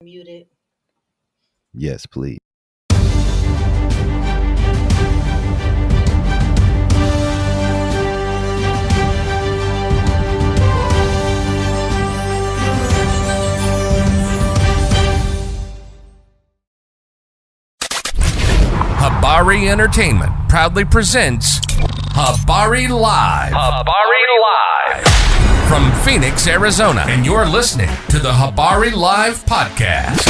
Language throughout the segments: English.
mute it? Yes, please. Habari Entertainment proudly presents Habari Live. Habari Live. From Phoenix, Arizona. And you're listening to the Habari Live podcast.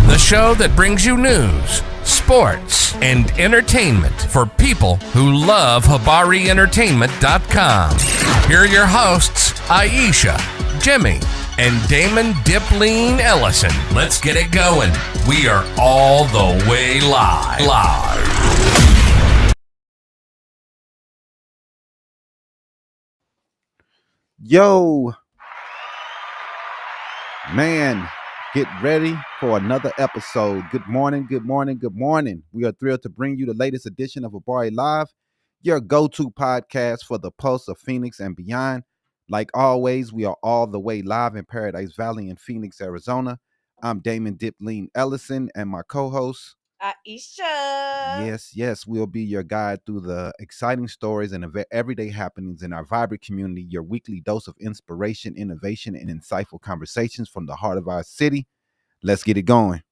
The show that brings you news, sports, and entertainment for people who love HabariEntertainment.com. Here are your hosts, Aisha, Jimmy, and Damon Dipleen Ellison. Let's get it going. We are all the way live. Yo, man, get ready for another episode. Good morning. We are thrilled to bring you the latest edition of Habari Live, your go-to podcast for the pulse of Phoenix and beyond. Like always, we are all the way live in Paradise Valley in Phoenix, Arizona. I'm Damon Dipleen Ellison, and my co-host, Aisha. Yes, we'll be your guide through the exciting stories and everyday happenings in our vibrant community, your weekly dose of inspiration, innovation, and insightful conversations from the heart of our city. Let's get it going.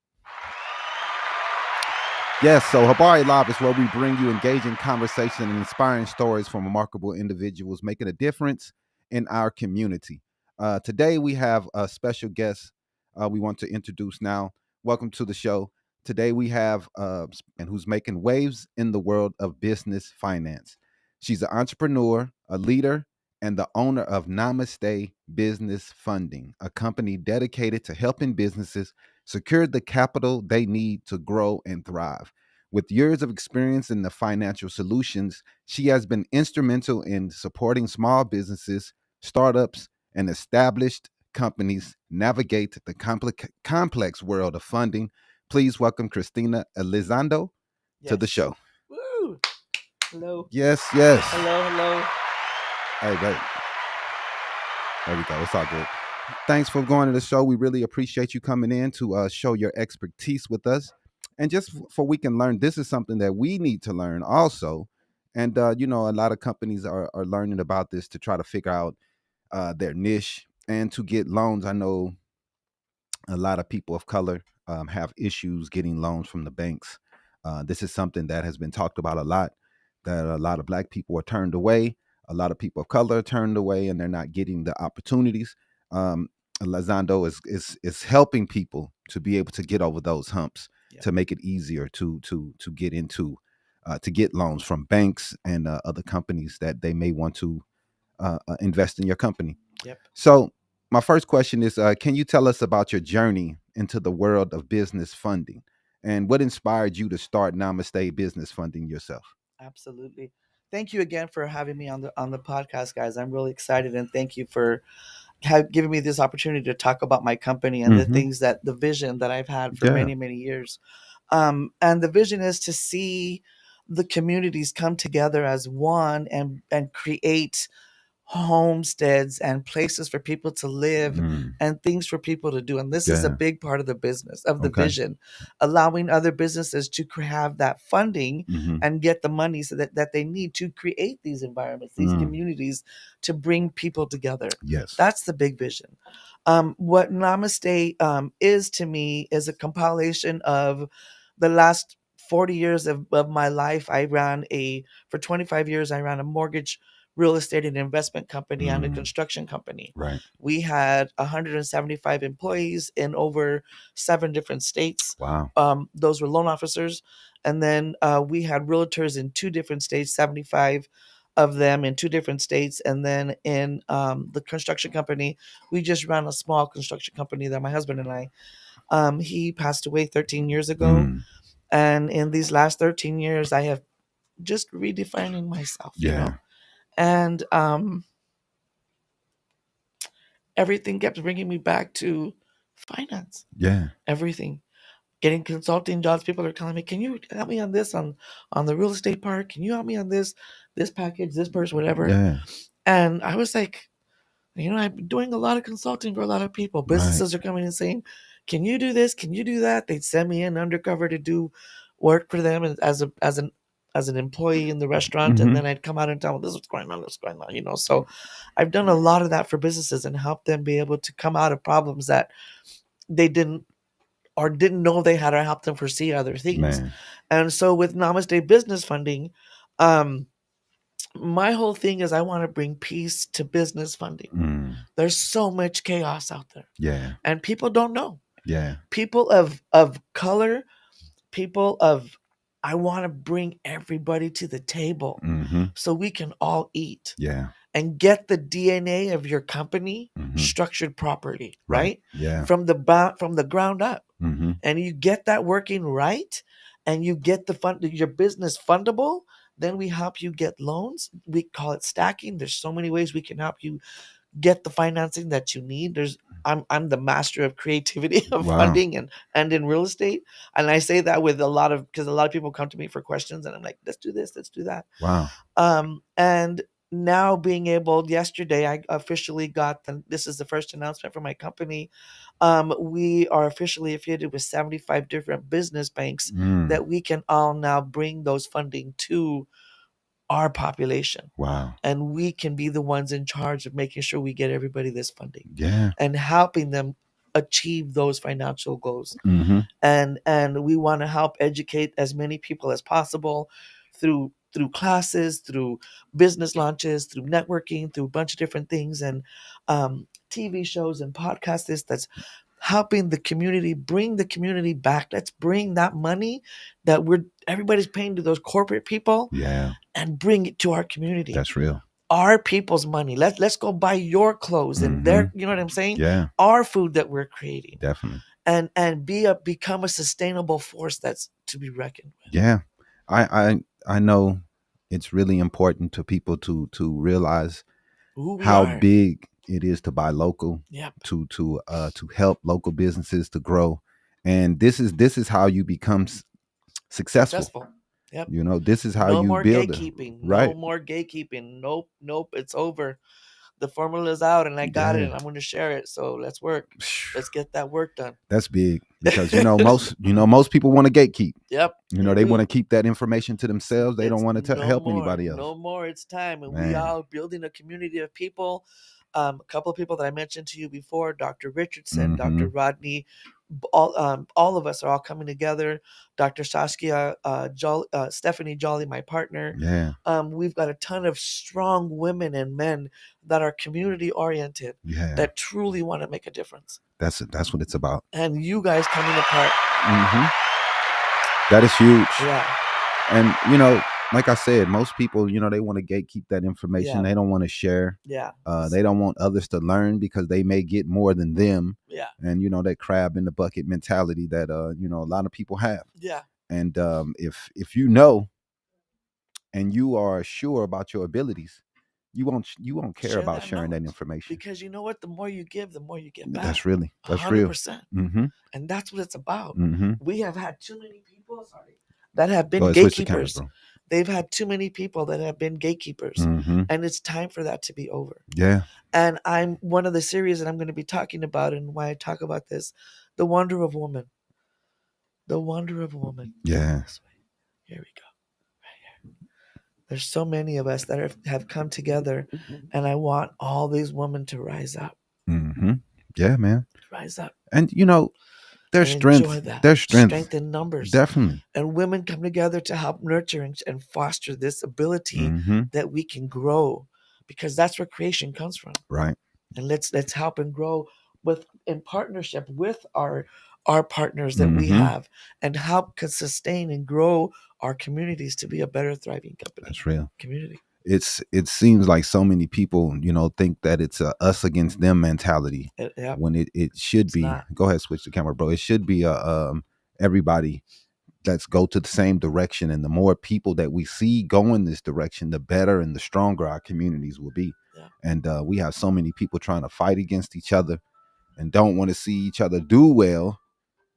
Yes, so Habari Live is where we bring you engaging conversation and inspiring stories from remarkable individuals making a difference in our community. Today we have a special guest we want to introduce now. Welcome to the show. Today we have and who's making waves in the world of business finance. She's an entrepreneur, a leader, and the owner of Namaste Business Funding, a company dedicated to helping businesses secure the capital they need to grow and thrive. With years of experience in the financial solutions, she has been instrumental in supporting small businesses, startups, and established companies navigate the complex world of funding. Please welcome Christina Elizondo to the show. Woo. Hello. Yes. Hello. Hey, babe. There we go. It's all good. Thanks for going to the show. We really appreciate you coming in to show your expertise with us. And just for we can learn, this is something that we need to learn also. And, a lot of companies are learning about this to try to figure out their niche and to get loans. I know a lot of people of color have issues getting loans from the banks. This is something that has been talked about a lot, that a lot of Black people are turned away. A lot of people of color are turned away, and they're not getting the opportunities. Elizondo is helping people to be able to get over those humps, to make it easier to get into to get loans from banks and other companies that they may want to invest in your company. Yep. So my first question is, can you tell us about your journey into the world of business funding and what inspired you to start Namaste Business Funding yourself? Absolutely. Thank you again for having me on the podcast, guys. I'm really excited, and thank you for giving me this opportunity to talk about my company and the things the vision that I've had for many years. And the vision is to see the communities come together as one and create homesteads and places for people to live and things for people to do. And this is a big part of the business, of the vision, allowing other businesses to have that funding and get the money so that they need to create these environments, these communities, to bring people together. Yes. That's the big vision. What Namaste is to me is a compilation of the last 40 years of my life. For 25 years, I ran a mortgage, real estate, and investment company and a construction company. Right. We had 175 employees in over 7 different states. Wow. Those were loan officers. And then we had realtors in 2 different states, 75 of them in 2 different states. And then in the construction company, we just ran a small construction company that my husband and I, he passed away 13 years ago. And in these last 13 years, I have just redefining myself, you know. And everything kept bringing me back to finance. Yeah. Everything. Getting consulting jobs. People are telling me, can you help me on this, on the real estate part? Can you help me on this package, this person, whatever? Yeah. And I was like, I've been doing a lot of consulting for a lot of people. Businesses are coming and saying, can you do this? Can you do that? They'd send me in undercover to do work for them as an employee in the restaurant, and then I'd come out and tell them this is what's going on, this is going on, you know. So I've done a lot of that for businesses and helped them be able to come out of problems that they didn't know they had, or help them foresee other things. Man. And so with Namaste Business Funding, my whole thing is I want to bring peace to business funding. There's so much chaos out there. Yeah. And people don't know. Yeah. People of color, people of, I want to bring everybody to the table so we can all eat. Yeah. And get the DNA of your company structured properly, right? Yeah. From the ground up. And you get that working right, and you get your business fundable, then we help you get loans. We call it stacking. There's so many ways we can help you get the financing that you need. I'm the master of creativity of funding and in real estate. And I say that with because a lot of people come to me for questions, and I'm like, let's do this, let's do that. Wow. And now yesterday I officially got this is the first announcement for my company. We are officially affiliated with 75 different business banks that we can all now bring those funding to our population. Wow. And we can be the ones in charge of making sure we get everybody this funding. Yeah. And helping them achieve those financial goals. And we want to help educate as many people as possible through classes, through business launches, through networking, through a bunch of different things, and TV shows and podcasts. That's helping the community, bring the community back. Let's bring that money that everybody's paying to those corporate people, and bring it to our community. That's real. Our people's money. Let's go buy your clothes and their, you know what I'm saying? Yeah. Our food that we're creating. Definitely. And become a sustainable force that's to be reckoned with. Yeah. I know it's really important to people to realize how big it is to buy local, to help local businesses to grow. And this is how you become successful. Yep. You know, this is how no you more build gatekeeping. Right. No more gatekeeping. Nope. It's over. The formula's out, and I got it, and I'm going to share it. So let's work. Let's get that work done. That's big, because most people want to gatekeep. Yep. They want to keep that information to themselves. They don't want to help anybody else. No more. It's time, and we are building a community of people. A couple of people that I mentioned to you before, Dr. Richardson, Dr. Rodney, all of us are all coming together. Dr. Saskia, Stephanie Jolly, my partner. Yeah. We've got a ton of strong women and men that are community oriented, that truly want to make a difference. That's what it's about. And you guys coming apart. That is huge. Yeah. And like I said, most people, they want to gatekeep that information. They don't want to share. Yeah. They don't want others to learn because they may get more than them. Yeah. And that crab in the bucket mentality that a lot of people have. Yeah. And if you know and you are sure about your abilities, you won't care about sharing that information. Because you know what? The more you give, the more you get back. That's real. 100%. And that's what it's about. We have had too many people, that have been gatekeepers. They've had too many people that have been gatekeepers, and it's time for that to be over. Yeah. And I'm one of the series that I'm going to be talking about, and why I talk about this, the wonder of woman. The wonder of woman. Yeah. Here we go. Right here. There's so many of us that have come together, and I want all these women to rise up. Yeah, man. Rise up. And there's strength. There's strength in numbers. Definitely. And women come together to help nurture and foster this ability that we can grow, because that's where creation comes from. Right. And let's help and grow in partnership with our partners that we have, and help sustain and grow our communities to be a better thriving company. That's real. Community. It seems like so many people, think that it's a us against them mentality, when it should be. Not. Go ahead, switch the camera, bro. It should be everybody. Let's go to the same direction, and the more people that we see going this direction, the better and the stronger our communities will be. Yeah. And we have so many people trying to fight against each other and don't want to see each other do well.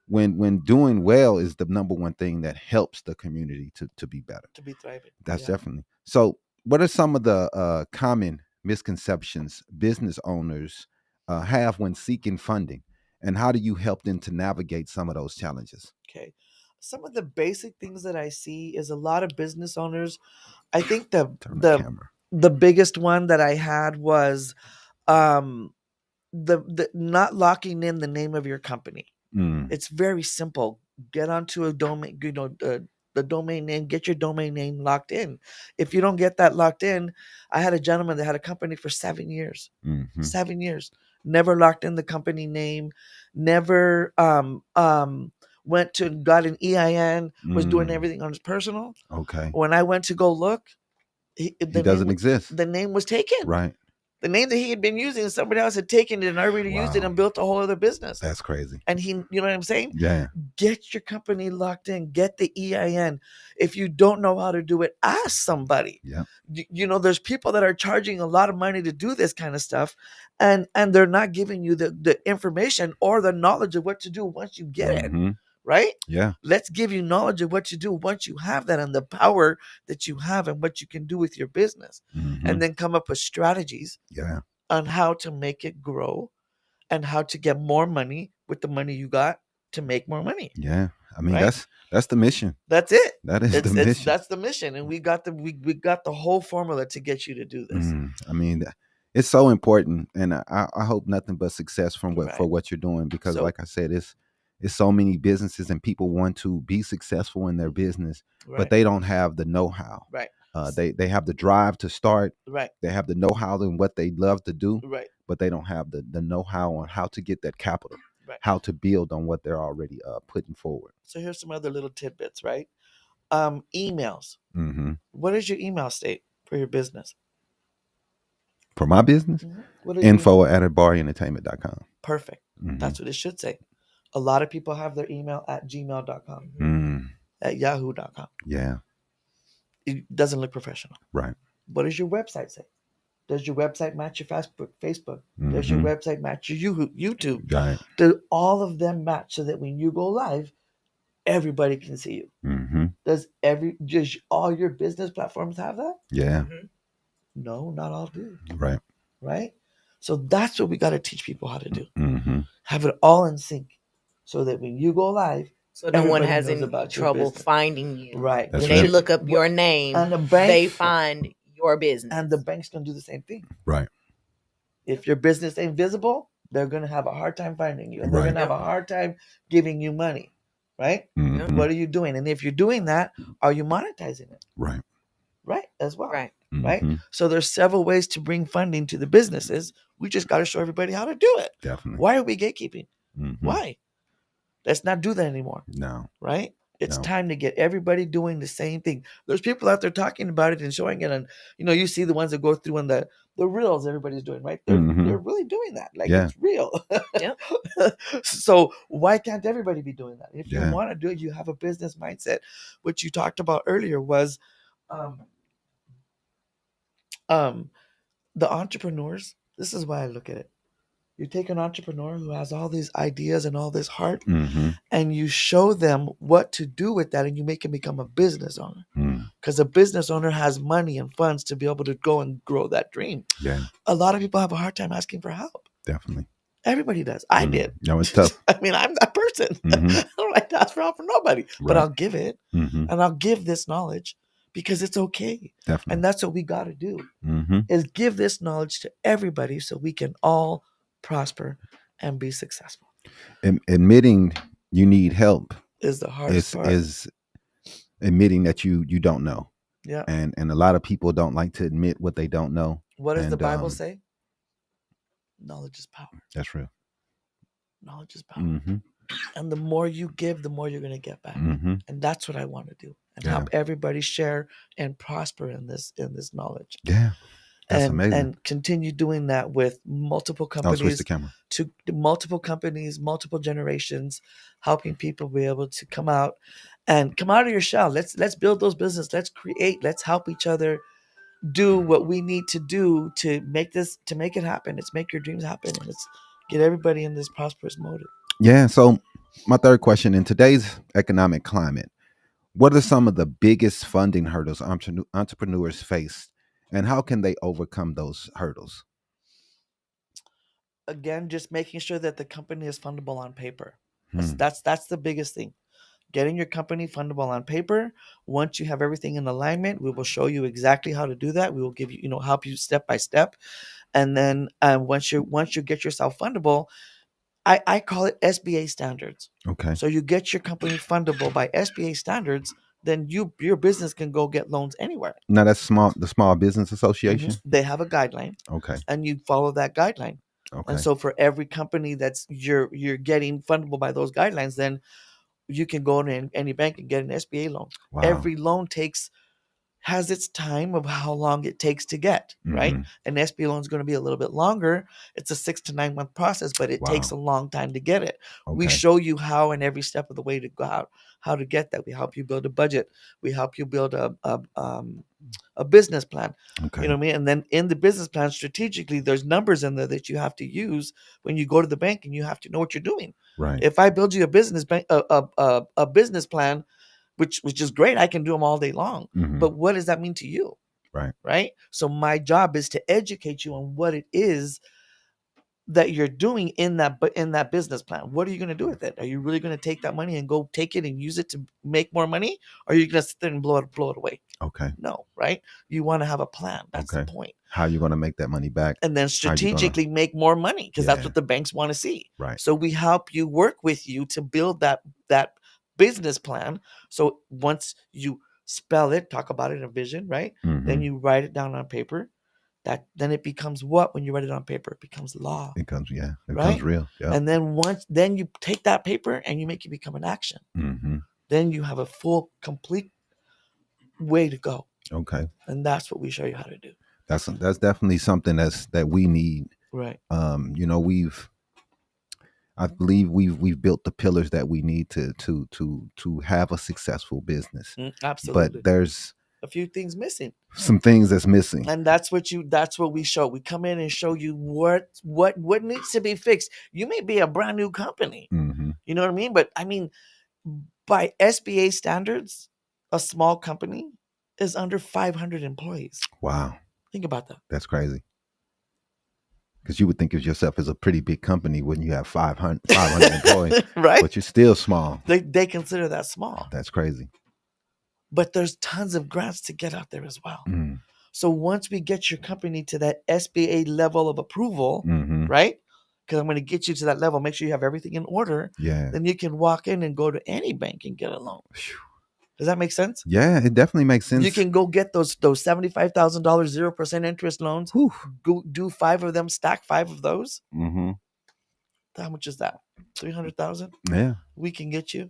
When doing well is the number one thing that helps the community to be better, to be thriving. That's definitely. So what are some of the common misconceptions business owners have when seeking funding? and how do you help them to navigate some of those challenges? Okay. Some of the basic things that I see is a lot of business owners. I think the Turn the camera. the biggest one that I had was um the not locking in the name of your company. It's very simple. Get onto a domain, the domain name, get your domain name locked in. If you don't get that locked in, I had a gentleman that had a company for 7 years. 7 years. Never locked in the company name, never went to got an EIN, was doing everything on his personal. Okay. When I went to go look, He doesn't exist. The name was taken. Right. The name that he had been using, somebody else had taken it and already used it and built a whole other business. That's crazy. And he, you know what I'm saying? Yeah. Get your company locked in. Get the EIN. If you don't know how to do it, ask somebody. Yeah. There's people that are charging a lot of money to do this kind of stuff, and they're not giving you the information or the knowledge of what to do once you get it. Right? Yeah. Let's give you knowledge of what to do once you have that and the power that you have and what you can do with your business. And then come up with strategies on how to make it grow and how to get more money with the money you got to make more money. Yeah. I mean, that's the mission. That's it. That is the mission. That's the mission. And we got the whole formula to get you to do this. I mean, it's so important. And I hope nothing but success for what you're doing, because like I said, it's so many businesses and people want to be successful in their business, but they don't have the know-how. Right. They have the drive to start. Right. They have the know-how in what they love to do. Right. But they don't have the know-how on how to get that capital, how to build on what they're already putting forward. So here's some other little tidbits, right? Emails. What is your email state for your business? For my business? info@habarientertainment.com. Perfect. That's what it should say. A lot of people have their email at gmail.com, at yahoo.com. Yeah. It doesn't look professional. Right. What does your website say? Does your website match your Facebook? Does your website match your YouTube? Right. Do all of them match so that when you go live, everybody can see you? Does all your business platforms have that? Yeah. No, not all do. Right. Right? So that's what we got to teach people how to do. Have it all in sync so that when you go live, so no one has any trouble finding you. Right. When they look up your name, and they find your business. And the bank's going to do the same thing. Right. If your business ain't visible, they're going to have a hard time finding you. And they're going to have a hard time giving you money. Right? What are you doing? And if you're doing that, are you monetizing it? Right. Right, as well. Right. Right? So there's several ways to bring funding to the businesses. We just got to show everybody how to do it. Definitely. Why are we gatekeeping? Why? Let's not do that anymore. No. Right? It's time to get everybody doing the same thing. There's people out there talking about it and showing it. And, you see the ones that go through on the reels everybody's doing, right? They're really doing that. Like, it's real. So why can't everybody be doing that? If you want to do it, you have a business mindset. What you talked about earlier was the entrepreneurs. This is why I look at it. You take an entrepreneur who has all these ideas and all this heart, and you show them what to do with that, and you make him become a business owner. Because a business owner has money and funds to be able to go and grow that dream. Yeah. A lot of people have a hard time asking for help. Definitely. Everybody does. I did. No, it's tough. I mean, I'm that person. I don't like to ask for help from nobody, but I'll give it, and I'll give this knowledge because it's okay. Definitely. And that's what we got to do, is give this knowledge to everybody so we can all prosper and be successful. Admitting you need help is the hardest part. Is admitting that you don't know. Yeah. And a lot of people don't like to admit what they don't know. What does the Bible say? Knowledge is power. That's real. Knowledge is power. And the more you give, the more you're going to get back. And that's what I want to do, and help everybody share and prosper in this knowledge. Yeah. That's amazing. And continue doing that with multiple companies. Switch the camera. To multiple companies, multiple generations, helping people be able to come out of your shell. Let's build those businesses. Let's create. Let's help each other do what we need to do to make it happen. Let's make your dreams happen, and let's get everybody in this prosperous mode. Yeah. So my third question: in today's economic climate, what are some of the biggest funding hurdles entrepreneurs face? And how can they overcome those hurdles? again, just making sure that the company is fundable on paper. That's the biggest thing. Getting your company fundable on paper. Once you have everything in alignment, we will show you exactly how to do that. We will give you, help you step by step. And then once you get yourself fundable, I call it SBA standards. Okay. So you get your company fundable by SBA standards, then your business can go get loans anywhere. Now that's the Small Business Association. They have a guideline. Okay. And you follow that guideline. Okay. And so for every company that's you're getting fundable by those guidelines, then you can go in any bank and get an SBA loan. Wow. Every loan has its time of how long it takes to get, right? An SBA loan is going to be a little bit longer. It's a 6 to 9 month process, but it takes a long time to get it. Okay. We show you how in every step of the way to go out, how to get that. We help you build a budget. We help you build a business plan. Okay. You know what I mean? And then in the business plan, strategically, there's numbers in there that you have to use when you go to the bank, and you have to know what you're doing. Right. If I build you a business a business plan, which is great, I can do them all day long. But what does that mean to you? Right. Right. So my job is to educate you on what it is that you're doing in that business plan. What are you going to do with it? Are you really going to take that money and go take it and use it to make more money? Or are you going to sit there and blow it away? Okay. No, right? You want to have a plan. That's the point. How are you going to make that money back? And then strategically make more money, because that's what the banks want to see. Right. So we help you, work with you to build that business plan. So once you spell it, talk about it in a vision, right? Then you write it down on paper. Then it becomes what? When you write it on paper, it becomes law. It becomes real. Yeah. And then you take that paper and you make it become an action. Then you have a full, complete way to go. Okay. And that's what we show you how to do. That's definitely something that we need. Right. I believe we've built the pillars that we need to have a successful business. Absolutely. But there's a few things missing. Some things that's missing. And that's what we show. We come in and show you what needs to be fixed. You may be a brand new company. You know what I mean? But I mean, by SBA standards, a small company is under 500 employees. Wow. Think about that. That's crazy. Because you would think of yourself as a pretty big company when you have 500 employees. Right. But you're still small. They consider that small. That's crazy. But there's tons of grants to get out there as well. So once we get your company to that SBA level of approval, right? Because I'm going to get you to that level, make sure you have everything in order. Yeah. Then you can walk in and go to any bank and get a loan. Does that make sense? Yeah, it definitely makes sense. You can go get those $75,000 0% interest loans. Whew. Go do 5 of them, stack 5 of those. How much is that? 300,000. Yeah. We can get you.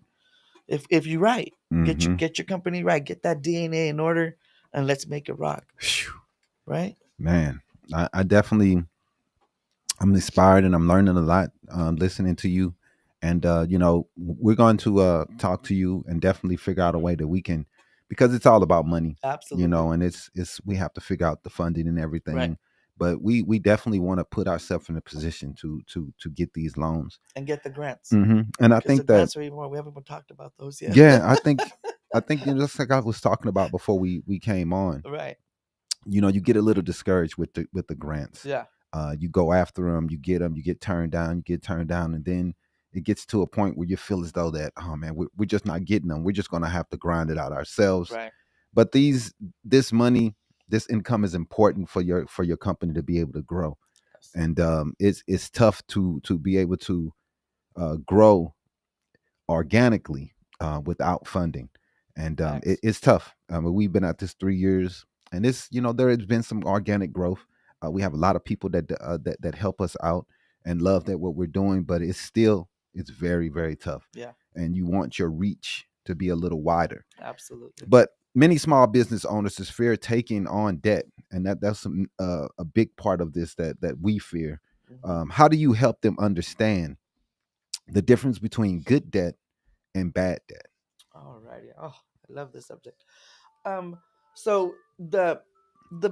If you're right, get your company right, get that DNA in order, and let's make it rock. Right? Man, I definitely, I'm inspired and I'm learning a lot listening to you. And, we're going to talk to you and definitely figure out a way that we can, because it's all about money. Absolutely. And it's we have to figure out the funding and everything. Right. But we definitely want to put ourselves in a position to get these loans and get the grants. And I think the grants are even more. We haven't even talked about those yet. Yeah, I think just like I was talking about before we came on. Right. You get a little discouraged with the grants. Yeah. You go after them, you get turned down, and then it gets to a point where you feel as though that, oh man, we're just not getting them. We're just gonna have to grind it out ourselves. Right. But this money, this income is important for your company to be able to grow. Yes. And it's tough to be able to grow organically without funding. And it's tough. We've been at this 3 years, and it's there has been some organic growth. We have a lot of people that help us out and love that what we're doing, but it's very, very tough. Yeah. And you want your reach to be a little wider. Absolutely. But many small business owners is fear taking on debt, and that's a big part of this that we fear. How do you help them understand the difference between good debt and bad debt? All righty. Oh, I love this subject. So the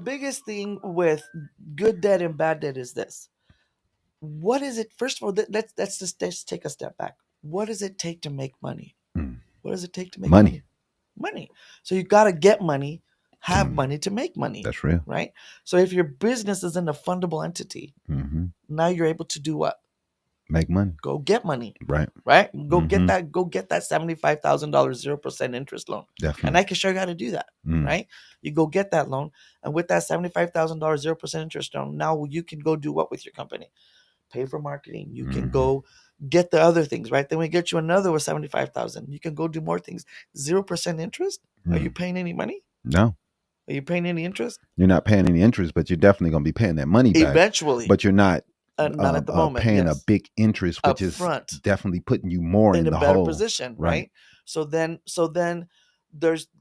biggest thing with good debt and bad debt is this. What is it? First of all, let's just take a step back. What does it take to make money? What does it take to make money? Money. So you got to get money. have money to make money. That's real. Right? So if your business isn't a fundable entity, now you're able to do what? Make money. Go get money. Right. Go get that $75,000 0% interest loan. Definitely. And I can show you how to do that. Right? You go get that loan, and with that $75,000 0% interest loan, now you can go do what with your company? Pay for marketing. You can go get the other things, right? Then we get you another with $75,000. You can go do more things. 0% interest. Are you paying any money? No. Are you paying any interest? You're not paying any interest, but you're definitely going to be paying that money back eventually. But you're not at the moment paying a big interest, which is definitely putting you more in a the better hole. position, right? So then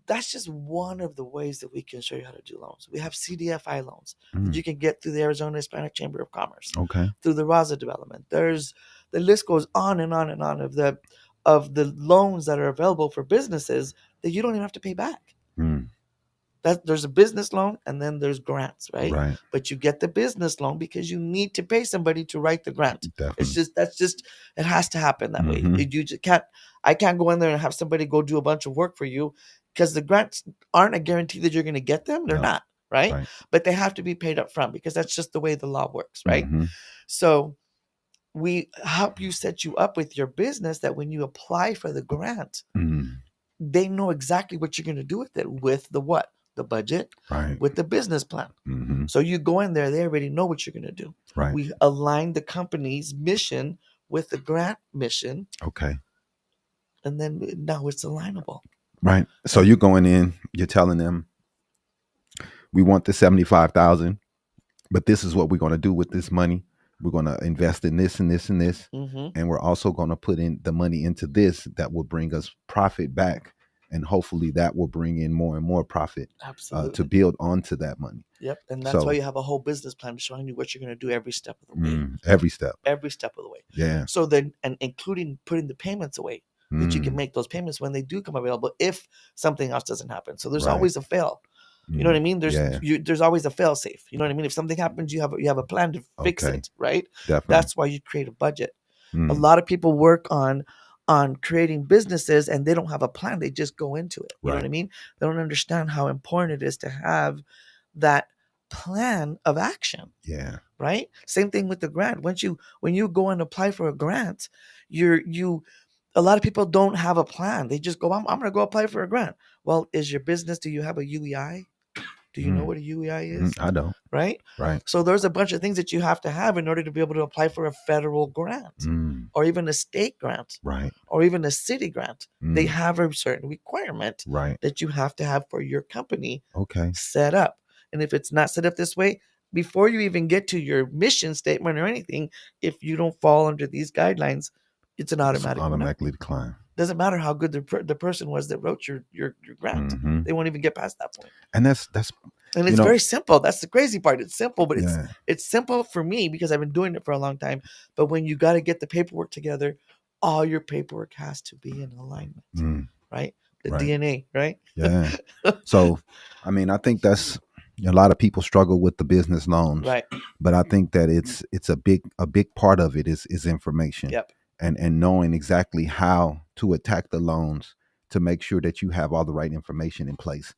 that's just one of the ways that we can show you how to do loans. We have CDFI loans that you can get through the Arizona Hispanic Chamber of Commerce. Okay. Through the Raza development. The list goes on and on and on of the loans that are available for businesses that you don't even have to pay back. There's a business loan, and then there's grants, right? But you get the business loan because you need to pay somebody to write the grant. Definitely. It has to happen that way. You just can't. I can't go in there and have somebody go do a bunch of work for you, because the grants aren't a guarantee that you're going to get them. They're not, right? But they have to be paid up front, because that's just the way the law works, right? So we help you set you up with your business that when you apply for the grant, they know exactly what you're going to do with it, with the what? The budget, with the business plan. So you go in there, they already know what you're going to do. We align the company's mission with the grant mission. Okay. And then now it's alignable. Right. So you're going in, you're telling them, we want the 75,000, but this is what we're going to do with this money. We're going to invest in this and this and this. And we're also going to put in the money into this that will bring us profit back. And hopefully that will bring in more and more profit to build onto that money. Yep. And that's why you have a whole business plan showing you what you're going to do every step of the way. Every step. Every step of the way. Yeah. So then, and including putting the payments away, that you can make those payments when they do come available, if something else doesn't happen. So there's always a fail. You know what I mean? There's always a fail safe. You know what I mean? If something happens, you have a plan to fix it, right? Definitely. That's why you create a budget. A lot of people work on creating businesses and they don't have a plan. They just go into it. You know what I mean? They don't understand how important it is to have that plan of action. Yeah. Right? Same thing with the grant. When you go and apply for a grant, a lot of people don't have a plan. They just go, I'm going to go apply for a grant. Well, is your business, do you have a UEI? Do you know what a UEI is? I don't. Right? Right. So there's a bunch of things that you have to have in order to be able to apply for a federal grant or even a state grant. Right. Or even a city grant. They have a certain requirement that you have to have for your company set up. And if it's not set up this way, before you even get to your mission statement or anything, if you don't fall under these guidelines, it's an automatically decline. Doesn't matter how good the person was that wrote your grant. They won't even get past that point. And it's very simple. That's the crazy part. It's simple, but it's simple for me because I've been doing it for a long time. But when you got to get the paperwork together, all your paperwork has to be in alignment, right? The DNA, right? Yeah. So, I mean, I think that's a lot of people struggle with the business loans, right? But I think that it's a big part of it is information. Yep. And knowing exactly how to attack the loans to make sure that you have all the right information in place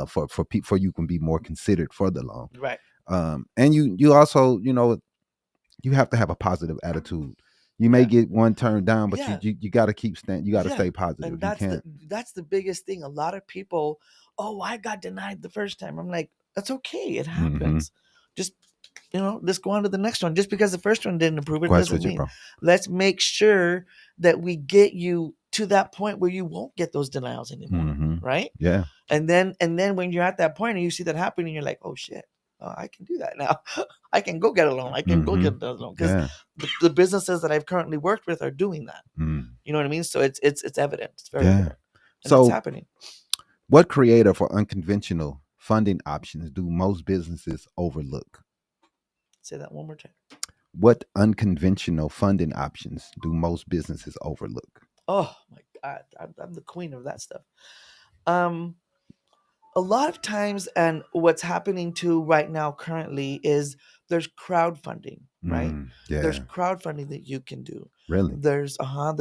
for people, for you can be more considered for the loan. Right. And you also, you have to have a positive attitude. You may get one turned down, but you got to keep you got to stay positive. And that's the biggest thing. A lot of people, I got denied the first time. I'm like, that's okay. It happens. Just let's go on to the next one. Just because the first one didn't approve it doesn't mean. Let's make sure that we get you to that point where you won't get those denials anymore, right? Yeah. And then when you're at that point and you see that happening, you're like, oh shit, I can do that now. I can go get a loan. I can go get a loan because the businesses that I've currently worked with are doing that. You know what I mean? So it's evident. It's very evident. And it's happening. What creative or unconventional funding options do most businesses overlook? Say that one more time. What unconventional funding options do most businesses overlook? Oh my God, I'm the queen of that stuff. A lot of times, and what's happening too right now currently is there's crowdfunding, right? Yeah. There's crowdfunding that you can do. Really? There's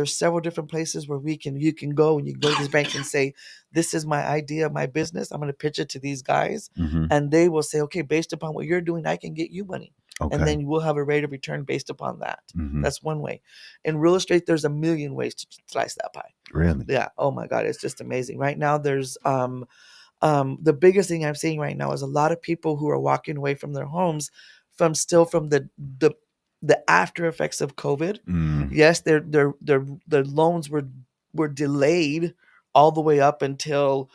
several different places where you can go and you go to this bank and say, this is my idea, my business. I'm going to pitch it to these guys, and they will say, okay, based upon what you're doing, I can get you money. Okay. And then we'll have a rate of return based upon that. That's one way. In real estate, there's a million ways to slice that pie. Really? Yeah. Oh my God, it's just amazing. Right now, there's the biggest thing I'm seeing right now is a lot of people who are walking away from their homes from the after effects of COVID. Yes, their loans were delayed all the way up until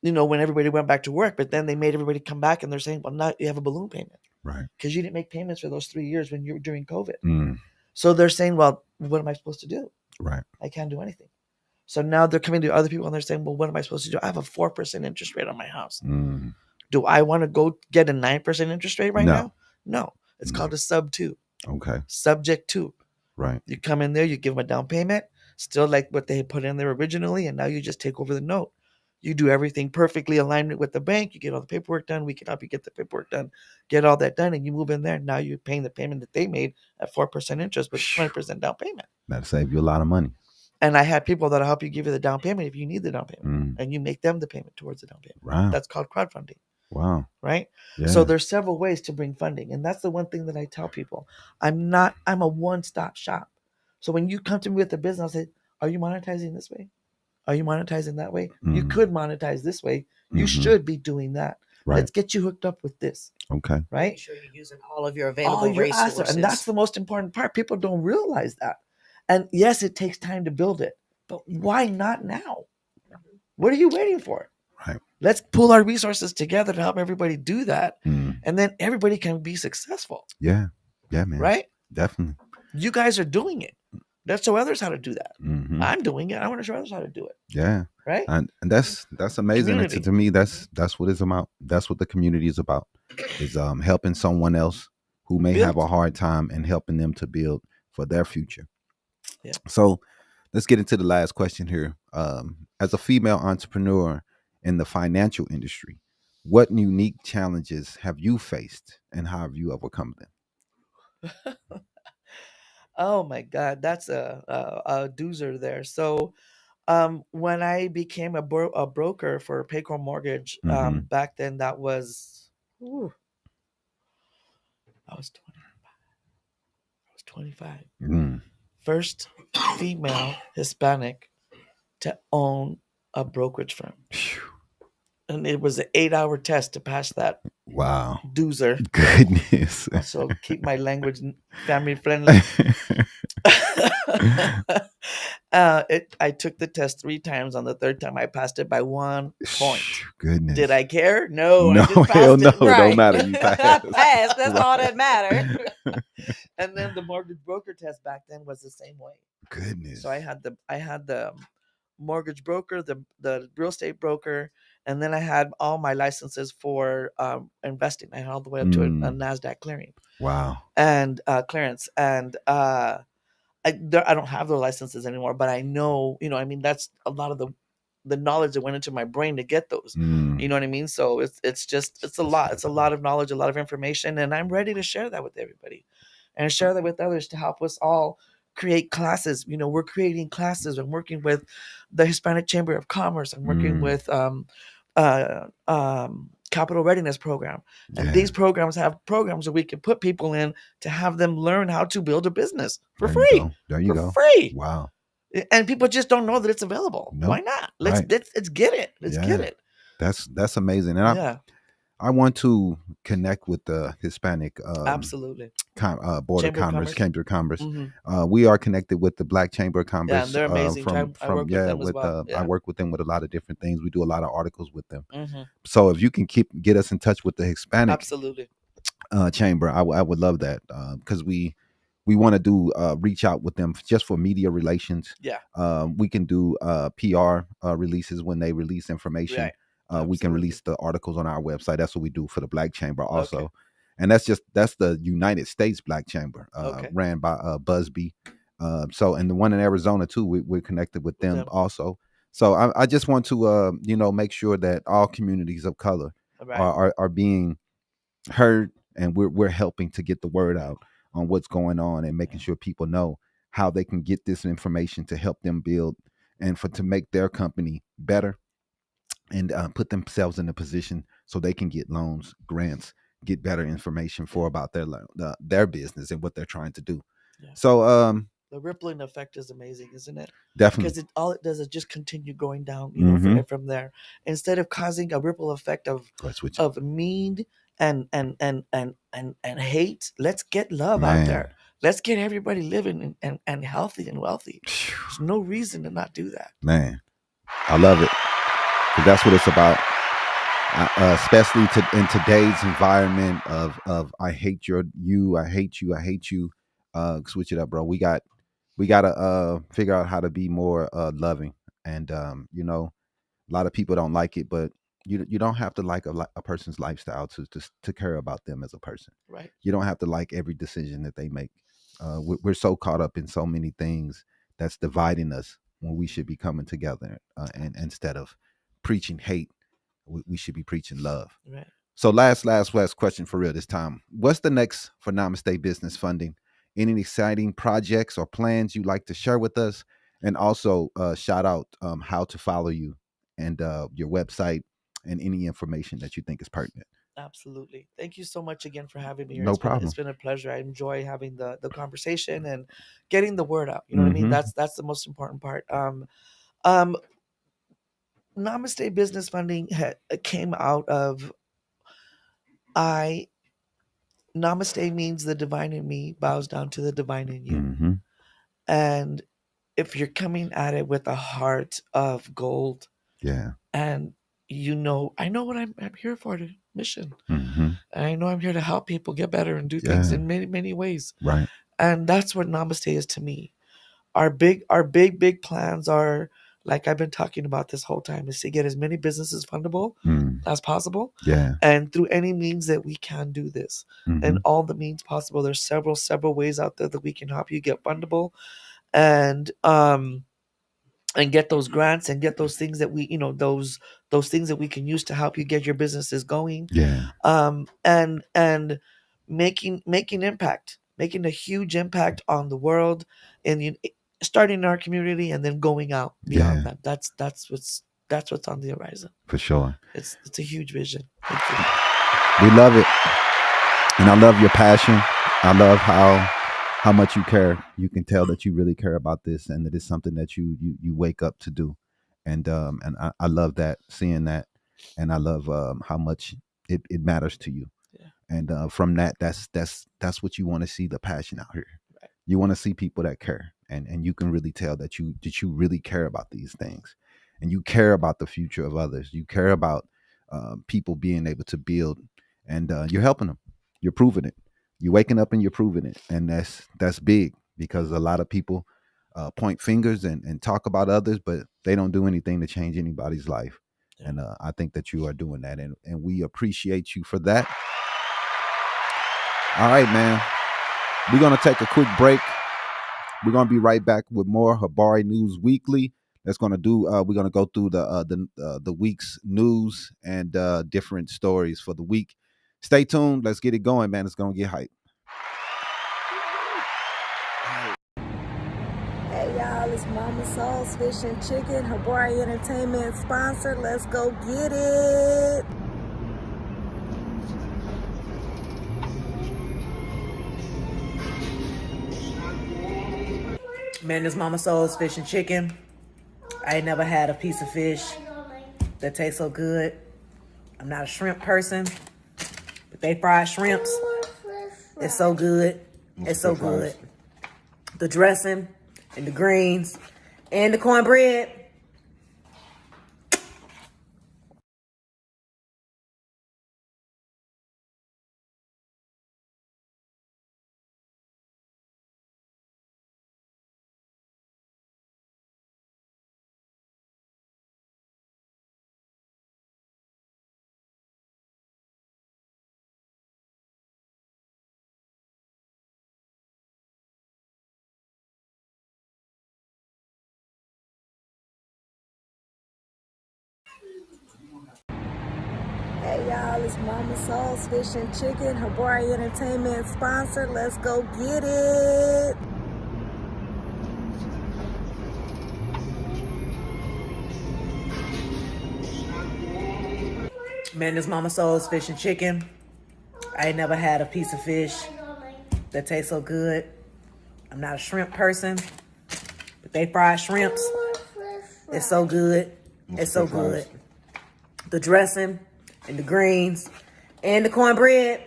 when everybody went back to work, but then they made everybody come back and they're saying, well, now you have a balloon payment. Right. Because you didn't make payments for those 3 years when you were during COVID. So they're saying, well, what am I supposed to do? Right. I can't do anything. So now they're coming to other people and they're saying, well, what am I supposed to do? I have a 4% interest rate on my house. Do I want to go get a 9% interest rate now? No. It's called a sub 2. Okay. Subject to. Right. You come in there, you give them a down payment, still like what they had put in there originally, and now you just take over the note. You do everything perfectly aligned with the bank. You get all the paperwork done. We can help you get the paperwork done, get all that done, and you move in there. Now you're paying the payment that they made at 4% interest with 20% down payment. That'll save you a lot of money. And I had people that'll help you give you the down payment if you need the down payment, and you make them the payment towards the down payment. Wow. That's called crowdfunding. Wow. Right? Yeah. So there's several ways to bring funding. And that's the one thing that I tell people. I'm a one-stop shop. So when you come to me with a business, I'll say, are you monetizing this way? Are you monetizing that way? You could monetize this way. You should be doing that. Right. Let's get you hooked up with this. Okay. Right? Make sure you're using all of your available resources. And that's the most important part. People don't realize that. And yes, it takes time to build it. But why not now? What are you waiting for? Right. Let's pull our resources together to help everybody do that. And then everybody can be successful. Yeah. Yeah, man. Right? Definitely. You guys are doing it. Let's show others how to do that. I'm doing it. I want to show others how to do it. Yeah. Right. And that's amazing. To me, that's what it's about. That's what the community is about. Is helping someone else who may have a hard time and helping them to build for their future. Yeah. So let's get into the last question here. As a female entrepreneur in the financial industry, what unique challenges have you faced and how have you overcome them? Oh my God, that's a doozer there. So when I became a broker for Paycor Mortgage, back then I was 25. First female Hispanic to own a brokerage firm. And it was an 8-hour test to pass that. Wow. Doozer. Goodness. So keep my language family friendly. I took the test 3 times. On the 3rd time, I passed it by 1 point. Goodness. Did I care? No. No, I just hell no. it. Right. Don't matter. You passed. That's all that mattered. And then the mortgage broker test back then was the same way. Goodness. So I had the mortgage broker, the real estate broker, and then I had all my licenses for investing. I had all the way up to a NASDAQ clearing. Wow. And clearance. And I don't have the licenses anymore, but I know, that's a lot of the knowledge that went into my brain to get those. You know what I mean? So it's a lot. It's a lot of knowledge, a lot of information, and I'm ready to share that with everybody and share that with others to help us all create classes. We're creating classes. I'm working with the Hispanic Chamber of Commerce. I'm working with Capital Readiness Program. And these programs have programs that we can put people in to have them learn how to build a business for free. There you go. Free. Wow. And people just don't know that it's available. Nope. Why not? Let's get it. Let's get it. That's amazing. And I want to connect with the Hispanic absolutely Board of Commerce, Chamber of Commerce. We are connected with the Black Chamber of Commerce. Yeah, they're amazing. I work with them with a lot of different things. We do a lot of articles with them. So if you can get us in touch with the Hispanic absolutely Chamber, I would love that because we want to do reach out with them just for media relations. We can do PR releases when they release information. Right. We can release the articles on our website. That's what we do for the Black Chamber also. Okay. And that's the United States Black Chamber, ran by Busby. And the one in Arizona too, we're connected with them also. So I just want to make sure that all communities of color are being heard, and we're helping to get the word out on what's going on and making sure people know how they can get this information to help them build and to make their company better and put themselves in a position so they can get loans, grants, get better information for about their business and what they're trying to do. Yeah. So the rippling effect is amazing, isn't it? Definitely. Because all it does is just continue going down, you know, from there. Instead of causing a ripple effect of mean and hate, let's get love out there. Let's get everybody living and healthy and wealthy. There's no reason to not do that. Man, I love it. That's what it's about. Especially in today's environment of I hate you, I hate you, I hate you. Switch it up, bro. We gotta figure out how to be more loving, and you know, a lot of people don't like it, but you don't have to like a person's lifestyle to care about them as a person. Right. You don't have to like every decision that they make. We're so caught up in so many things that's dividing us when we should be coming together, and instead of preaching hate, we should be preaching love. Right. So last question for real this time. What's the next for Namaste Business Funding? Any exciting projects or plans you'd like to share with us? And also shout out how to follow you and your website and any information that you think is pertinent. Absolutely. Thank you so much again for having me here. No problem. It's been a pleasure. I enjoy having the conversation and getting the word out. You know what I mean? That's the most important part. Namaste Business Funding came out of Namaste means the divine in me bows down to the divine in you. And if you're coming at it with a heart of gold, and I know what I'm here for, the mission. I know I'm here to help people get better and do things in many, many ways. Right. And that's what Namaste is to me. Our big plans are, like I've been talking about this whole time, is to get as many businesses fundable as possible. Yeah. And through any means that we can do this. And all the means possible. There's several ways out there that we can help you get fundable and get those grants and get those things that we, those things that we can use to help you get your businesses going. Yeah. And making impact, making a huge impact on the world, and starting in our community and then going out beyond that. That's what's on the horizon. For sure. It's a huge vision. Thank you. We love it. And I love your passion. I love how much you care. You can tell that you really care about this and that it's something that you wake up to do. And I love that, seeing that. And I love how much it matters to you. Yeah. And from that's what you want to see, the passion out here. Right. You want to see people that care. And you can really tell that you really care about these things. And you care about the future of others. You care about people being able to build, and you're helping them. You're proving it. You're waking up and you're proving it, and that's big, because a lot of people point fingers and talk about others, but they don't do anything to change anybody's life. Yeah. And I think that you are doing that, and we appreciate you for that. All right, man. We're gonna take a quick break. We're gonna be right back with more Habari News Weekly. That's gonna do. We're gonna go through the week's news and different stories for the week. Stay tuned. Let's get it going, man. It's gonna get hype. Hey y'all, it's Mama Soul's Fish and Chicken, Habari Entertainment sponsor. Let's go get it. Man, this Mama Soul's Fish and Chicken. I ain't never had a piece of fish that tastes so good. I'm not a shrimp person, but they fried shrimps. It's so good. It's so good. The dressing and the greens and the cornbread. Hey y'all, it's Mama Soul's Fish and Chicken, Habari Entertainment sponsor. Let's go get it. Man, this Mama Soul's Fish and Chicken. I ain't never had a piece of fish that tastes so good. I'm not a shrimp person, but they fried shrimps. It's so good. It's so good. The dressing and the greens and the cornbread.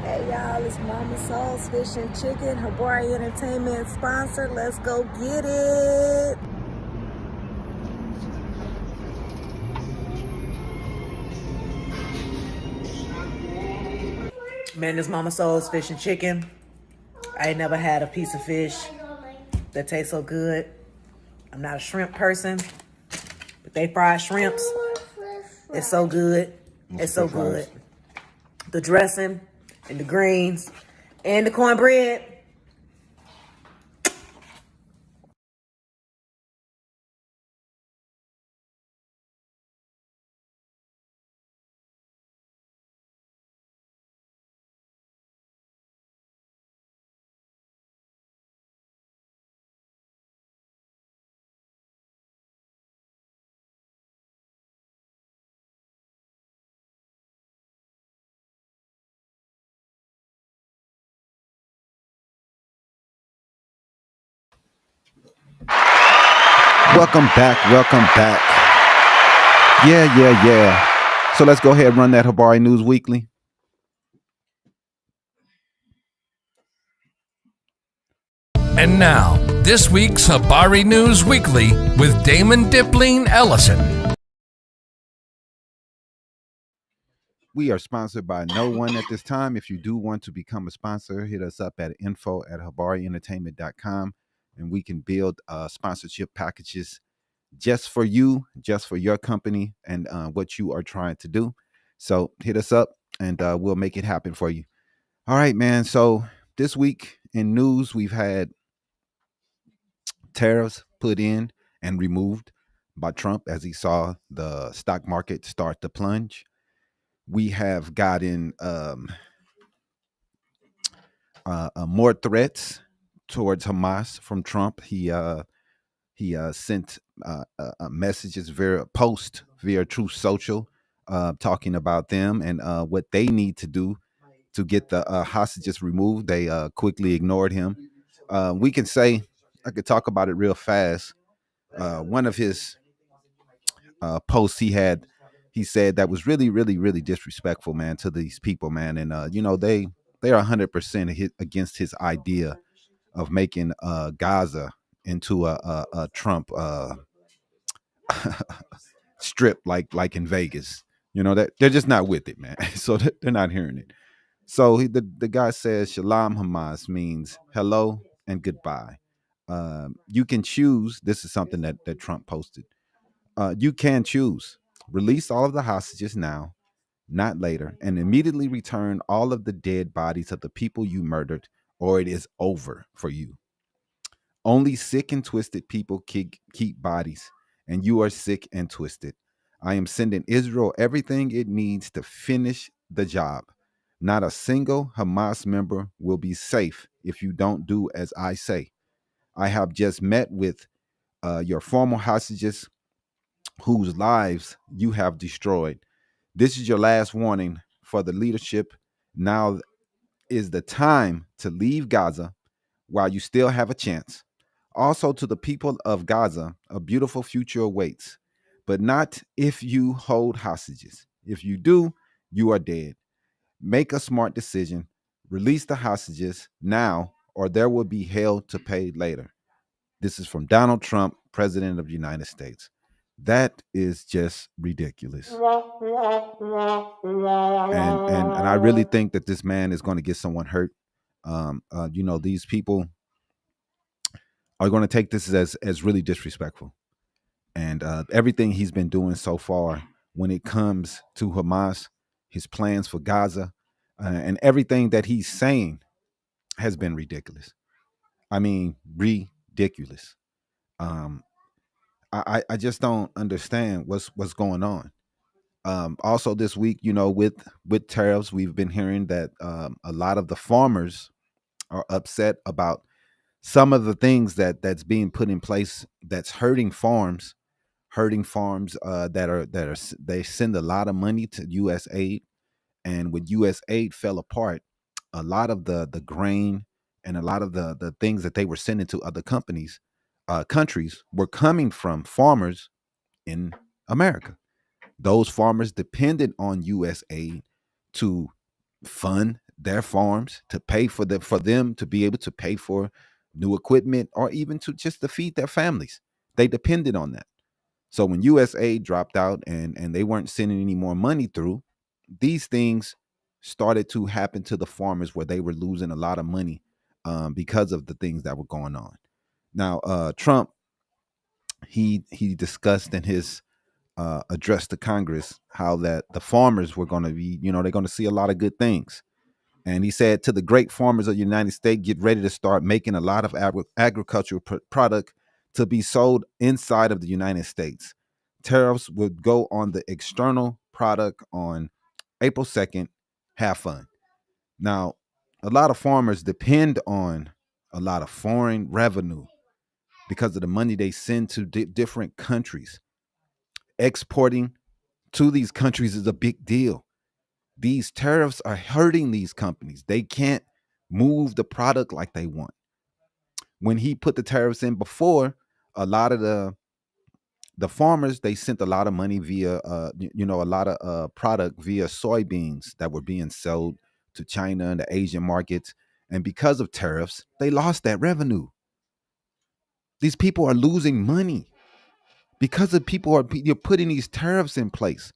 Hey y'all, it's Mama Soul's Fish and Chicken, Habari Entertainment sponsor. Let's go get it. Man, this Mama Soul's Fish and Chicken. I ain't never had a piece of fish that tastes so good. I'm not a shrimp person, but they fried shrimps. It's so good. It's so good. The dressing and the greens and the cornbread. Welcome back. Welcome back. Yeah. So let's go ahead and run that Habari News Weekly. And now, this week's Habari News Weekly with Damon Dipling Ellison. We are sponsored by no one at this time. If you do want to become a sponsor, hit us up at info@habarientertainment.com and we can build sponsorship packages just for you, just for your company and what you are trying to do. So hit us up and we'll make it happen for you. All right, man. So this week in news, we've had tariffs put in and removed by Trump as he saw the stock market start to plunge. We have gotten more threats towards Hamas from Trump. He sent messages via post via Truth Social, talking about them and what they need to do to get the hostages removed. They quickly ignored him. We can say, I could talk about it real fast. One of his posts he said that was really disrespectful, man, to these people, man. And they are 100% against his idea of making Gaza into a Trump strip like in Vegas. That they're just not with it, man. So they're not hearing it. So the guy says Shalom Hamas means hello and goodbye. You can choose. This is something that Trump posted. You can choose. Release all of the hostages now, not later, and immediately return all of the dead bodies of the people you murdered, or it is over for you. Only sick and twisted people keep bodies, and you are sick and twisted. I am sending Israel everything it needs to finish the job. Not a single Hamas member will be safe if you don't do as I say. I have just met with your former hostages whose lives you have destroyed. This is your last warning for the leadership. Now is the time to leave Gaza while you still have a chance. Also, to the people of Gaza, a beautiful future awaits, but not if you hold hostages. If you do, you are dead. Make a smart decision. Release the hostages now, or there will be hell to pay later. This is from Donald Trump, President of the United States. That is just ridiculous. And I really think that this man is going to get someone hurt. These people are going to take this as really disrespectful. And everything he's been doing so far when it comes to Hamas, his plans for Gaza, and everything that he's saying has been ridiculous. I mean, ridiculous. Um, I just don't understand what's going on. Also, this week, with tariffs, we've been hearing that a lot of the farmers are upset about some of the things that's being put in place that's hurting farms they send a lot of money to U.S. aid, and when U.S. aid fell apart, a lot of the grain and a lot of the things that they were sending to other countries were coming from farmers in America. Those farmers depended on U.S. aid to fund their farms, to pay for them to be able to pay for new equipment, or even to feed their families. They depended on that. So when USA dropped out and they weren't sending any more money through, these things started to happen to the farmers where they were losing a lot of money because of the things that were going on. Now, Trump, he discussed in his address to Congress how that the farmers were going to be, they're going to see a lot of good things. And he said to the great farmers of the United States, get ready to start making a lot of agricultural product to be sold inside of the United States. Tariffs would go on the external product on April 2nd. Have fun. Now, a lot of farmers depend on a lot of foreign revenue because of the money they send to different countries. Exporting to these countries is a big deal. These tariffs are hurting these companies. They can't move the product like they want. When he put the tariffs in before, a lot of the farmers, they sent a lot of money via a lot of product via soybeans that were being sold to China and the Asian markets. And because of tariffs, they lost that revenue. These people are losing money because of you're putting these tariffs in place.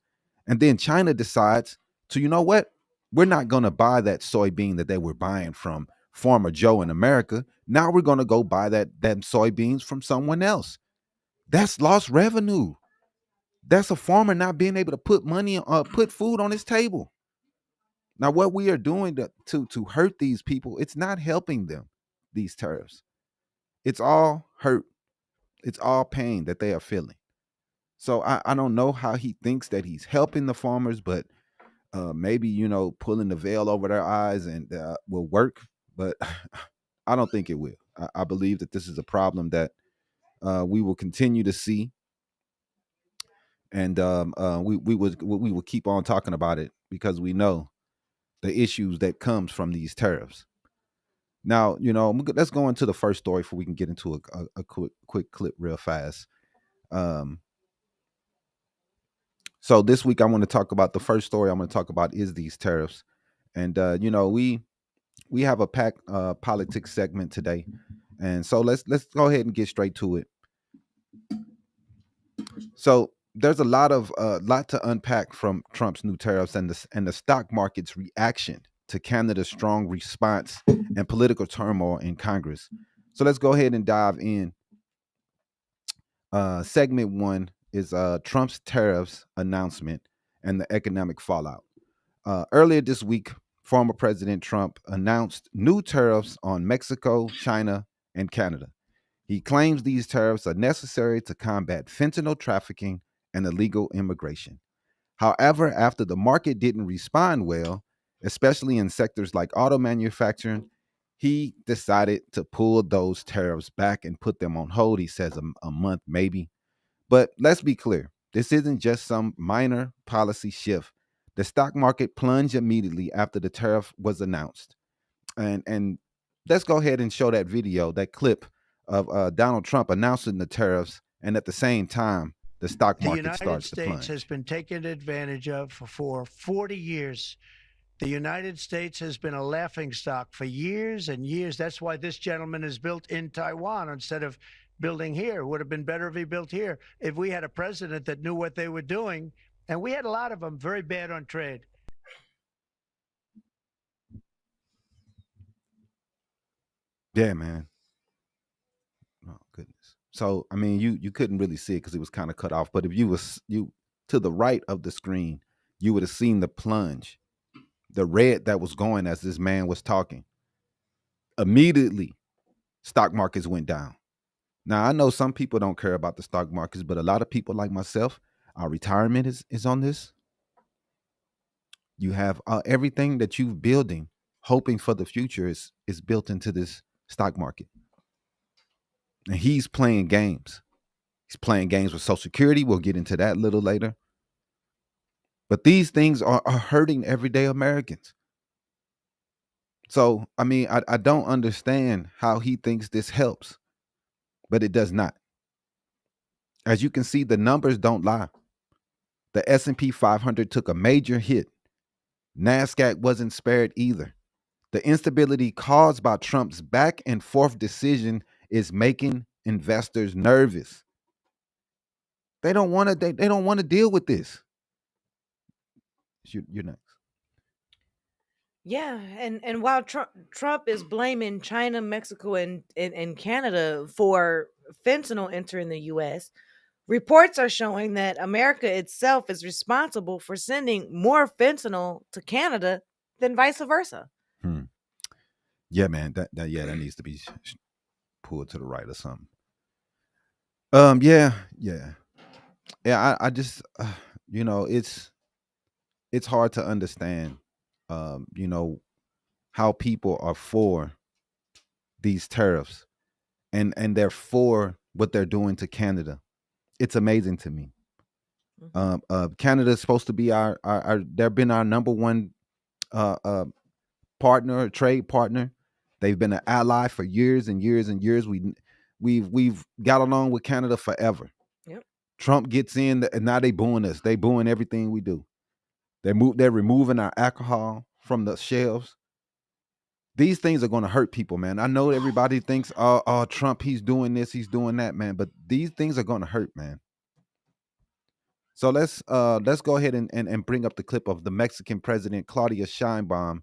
And then China decides to, you know what? We're not going to buy that soybean that they were buying from Farmer Joe in America. Now we're going to go buy them soybeans from someone else. That's lost revenue. That's a farmer not being able to put food on his table. Now, what we are doing to hurt these people, it's not helping them. These tariffs, it's all hurt. It's all pain that they are feeling. So I don't know how he thinks that he's helping the farmers, but maybe pulling the veil over their eyes and will work. But I don't think it will. I believe that this is a problem that we will continue to see, and we will keep on talking about it because we know the issues that comes from these tariffs. Now, let's go into the first story before we can get into a quick clip real fast. So this week I want to talk about the first story I'm going to talk about is these tariffs, and we have a packed politics segment today, and so let's go ahead and get straight to it. So there's a lot to unpack from Trump's new tariffs and the stock market's reaction to Canada's strong response and political turmoil in Congress. So let's go ahead and dive in. Segment one is Trump's tariffs announcement and the economic fallout. Earlier this week, former President Trump announced new tariffs on Mexico, China, and Canada. He claims these tariffs are necessary to combat fentanyl trafficking and illegal immigration. However, after the market didn't respond well, especially in sectors like auto manufacturing, he decided to pull those tariffs back and put them on hold. He says a month, maybe. But let's be clear, this isn't just some minor policy shift. The stock market plunged immediately after the tariff was announced. And let's go ahead and show that video, that clip of Donald Trump announcing the tariffs, and at the same time, the stock market starts to plunge. The United States has been taken advantage of for 40 years. The United States has been a laughingstock for years and years. That's why this gentleman is built in Taiwan instead of building here. It would have been better if he built here. If we had a president that knew what they were doing, and we had a lot of them very bad on trade. Yeah, man. So I mean, you couldn't really see it because it was kind of cut off. But if you to the right of the screen, you would have seen the plunge, the red that was going as this man was talking. Immediately, stock markets went down. Now I know some people don't care about the stock markets, but a lot of people like myself, our retirement is on this. You have everything that you're building, hoping for the future is built into this stock market. And he's playing games. He's playing games with Social Security. We'll get into that a little later. But these things are hurting everyday Americans. So, I mean, I don't understand how he thinks this helps, but it does not. As you can see, the numbers don't lie. The S&P 500 took a major hit. NASDAQ wasn't spared either. The instability caused by Trump's back and forth decision is making investors nervous. They don't want to. They don't want to deal with this. You're next. Yeah, and while Trump is blaming China, Mexico, and Canada for fentanyl entering the U.S., reports are showing that America itself is responsible for sending more fentanyl to Canada than vice versa. Yeah, man. That needs to be pulled to the right or something. Yeah. I just, it's hard to understand, how people are for these tariffs, and they're for what they're doing to Canada. It's amazing to me. Canada is supposed to be our they've been our number one partner, trade partner. They've been an ally for years and years and years. We've got along with Canada forever. Yep. Trump gets in, and now they booing us. They booing everything we do. They're removing our alcohol from the shelves. These things are going to hurt people, man. I know everybody thinks, oh, Trump, he's doing this, he's doing that, man. But these things are going to hurt, man. So let's go ahead and bring up the clip of the Mexican president Claudia Sheinbaum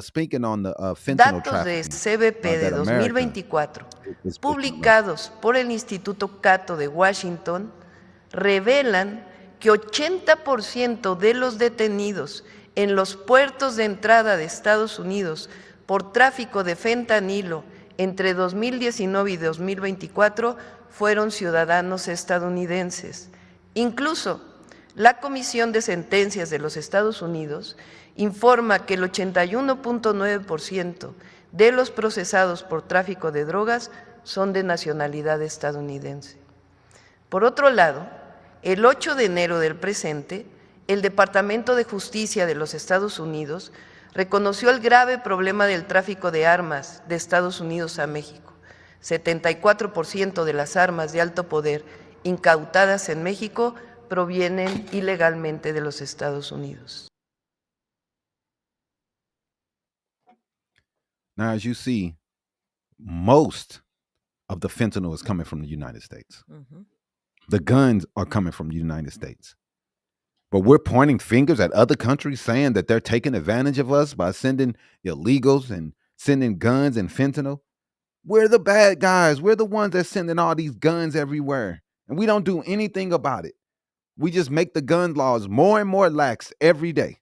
speaking on the fentanyl Datos de trafficking. CBP de 2024, publicados por el Instituto Cato de Washington, revelan que 80% de los detenidos en los puertos de entrada de Estados Unidos por tráfico de fentanilo entre 2019 y 2024 fueron ciudadanos estadounidenses. Incluso, la Comisión de Sentencias de los Estados Unidos informa que el 81.9% de los procesados por tráfico de drogas son de nacionalidad estadounidense. Por otro lado, el 8 de enero del presente, el Departamento de Justicia de los Estados Unidos reconoció el grave problema del tráfico de armas de Estados Unidos a México. 74% de las armas de alto poder incautadas en México provienen ilegalmente de los Estados Unidos. Now, as you see, most of the fentanyl is coming from the United States. Mm-hmm. The guns are coming from the United States. But we're pointing fingers at other countries saying that they're taking advantage of us by sending illegals and sending guns and fentanyl. We're the bad guys. We're the ones that's sending all these guns everywhere. And we don't do anything about it. We just make the gun laws more and more lax every day.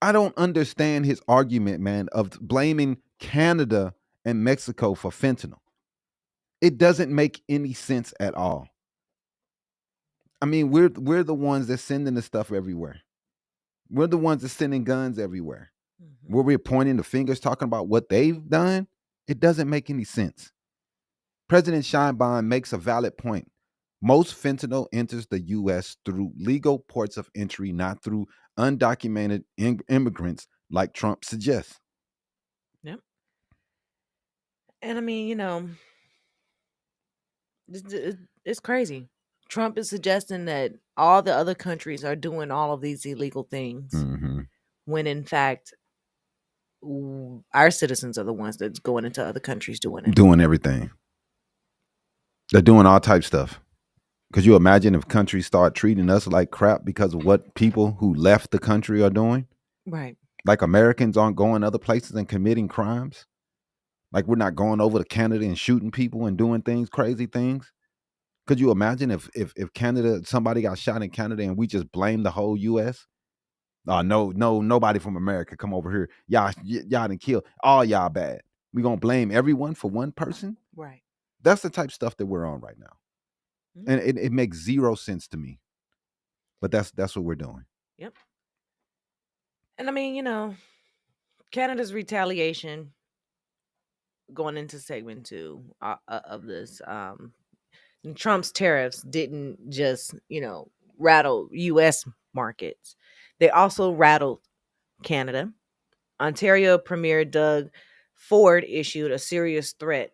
I don't understand his argument, man, of blaming Canada and Mexico for fentanyl. It doesn't make any sense at all. I mean, we're the ones that's sending the stuff everywhere. We're the ones that's sending guns everywhere. Mm-hmm. Where we're pointing the fingers, talking about what they've done, it doesn't make any sense. President Sheinbaum makes a valid point. Most fentanyl enters the U.S. through legal ports of entry, not through undocumented immigrants like Trump suggests. Yep. And I mean, it's crazy. Trump is suggesting that all the other countries are doing all of these illegal things, mm-hmm. when in fact, our citizens are the ones that's going into other countries doing it. Doing everything. They're doing all type stuff. Could you imagine if countries start treating us like crap because of what people who left the country are doing? Right. Like Americans aren't going other places and committing crimes. Like we're not going over to Canada and shooting people and doing things, crazy things. Could you imagine if Canada, somebody got shot in Canada and we just blame the whole U.S.? No, nobody from America come over here. Y'all done kill all y'all bad. We gonna blame everyone for one person? Right. That's the type of stuff that we're on right now. Mm-hmm. And it makes zero sense to me. But that's what we're doing. Yep. And I mean, Canada's retaliation going into segment 2 of this, Trump's tariffs didn't just, rattle U.S. markets. They also rattled Canada. Ontario Premier Doug Ford issued a serious threat.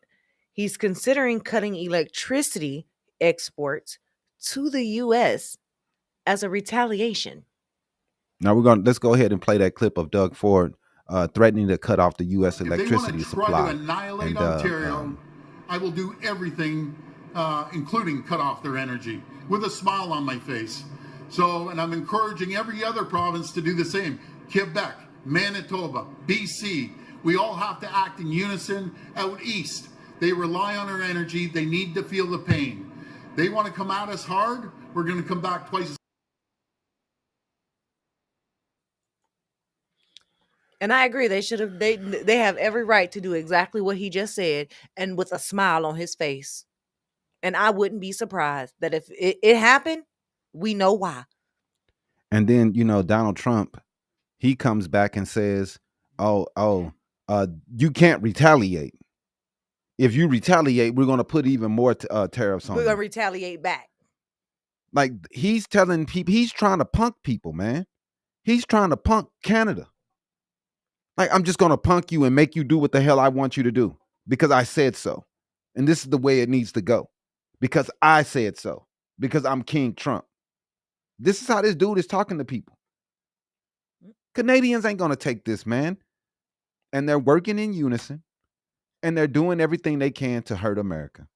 He's considering cutting electricity exports to the U.S. as a retaliation. Now let's go ahead and play that clip of Doug Ford threatening to cut off the U.S. electricity supply. If they want to try to annihilate Ontario, I will do everything, including cut off their energy, with a smile on my face. And I'm encouraging every other province to do the same. Quebec, Manitoba, BC, we all have to act in unison. Out east, they rely on our energy. They need to feel the pain. They want to come at us hard. We're going to come back twice as. And I agree. They should have. They have every right to do exactly what he just said, and with a smile on his face. And I wouldn't be surprised that if it happened, we know why. And then Donald Trump, he comes back and says, you can't retaliate. If you retaliate, we're going to put even more tariffs on you. We're going to retaliate back. Like he's telling people, he's trying to punk people, man. He's trying to punk Canada. Like, I'm just going to punk you and make you do what the hell I want you to do because I said so. And this is the way it needs to go because I said so, because I'm King Trump. This is how this dude is talking to people. Canadians ain't going to take this, man. And they're working in unison and they're doing everything they can to hurt America.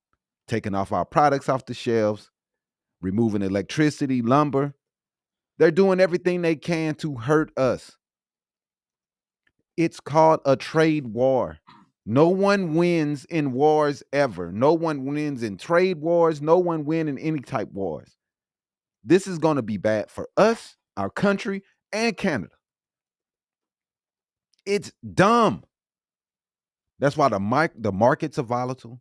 Taking off our products off the shelves, removing electricity, lumber. They're doing everything they can to hurt us. It's called a trade war. No one wins in wars ever. No one wins in trade wars. No one wins in any type wars. This is going to be bad for us, our country, and Canada. It's dumb. That's why the markets are volatile.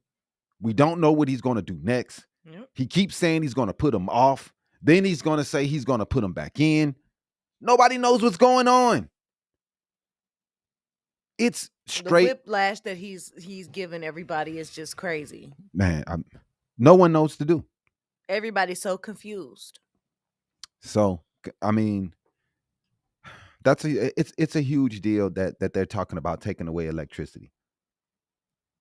We don't know what he's going to do next. Yep. He keeps saying he's going to put them off. Then he's going to say he's going to put them back in. Nobody knows what's going on. It's straight. The whiplash that he's given everybody is just crazy. Man, no one knows what to do. Everybody's so confused. So, I mean, it's a huge deal that they're talking about taking away electricity.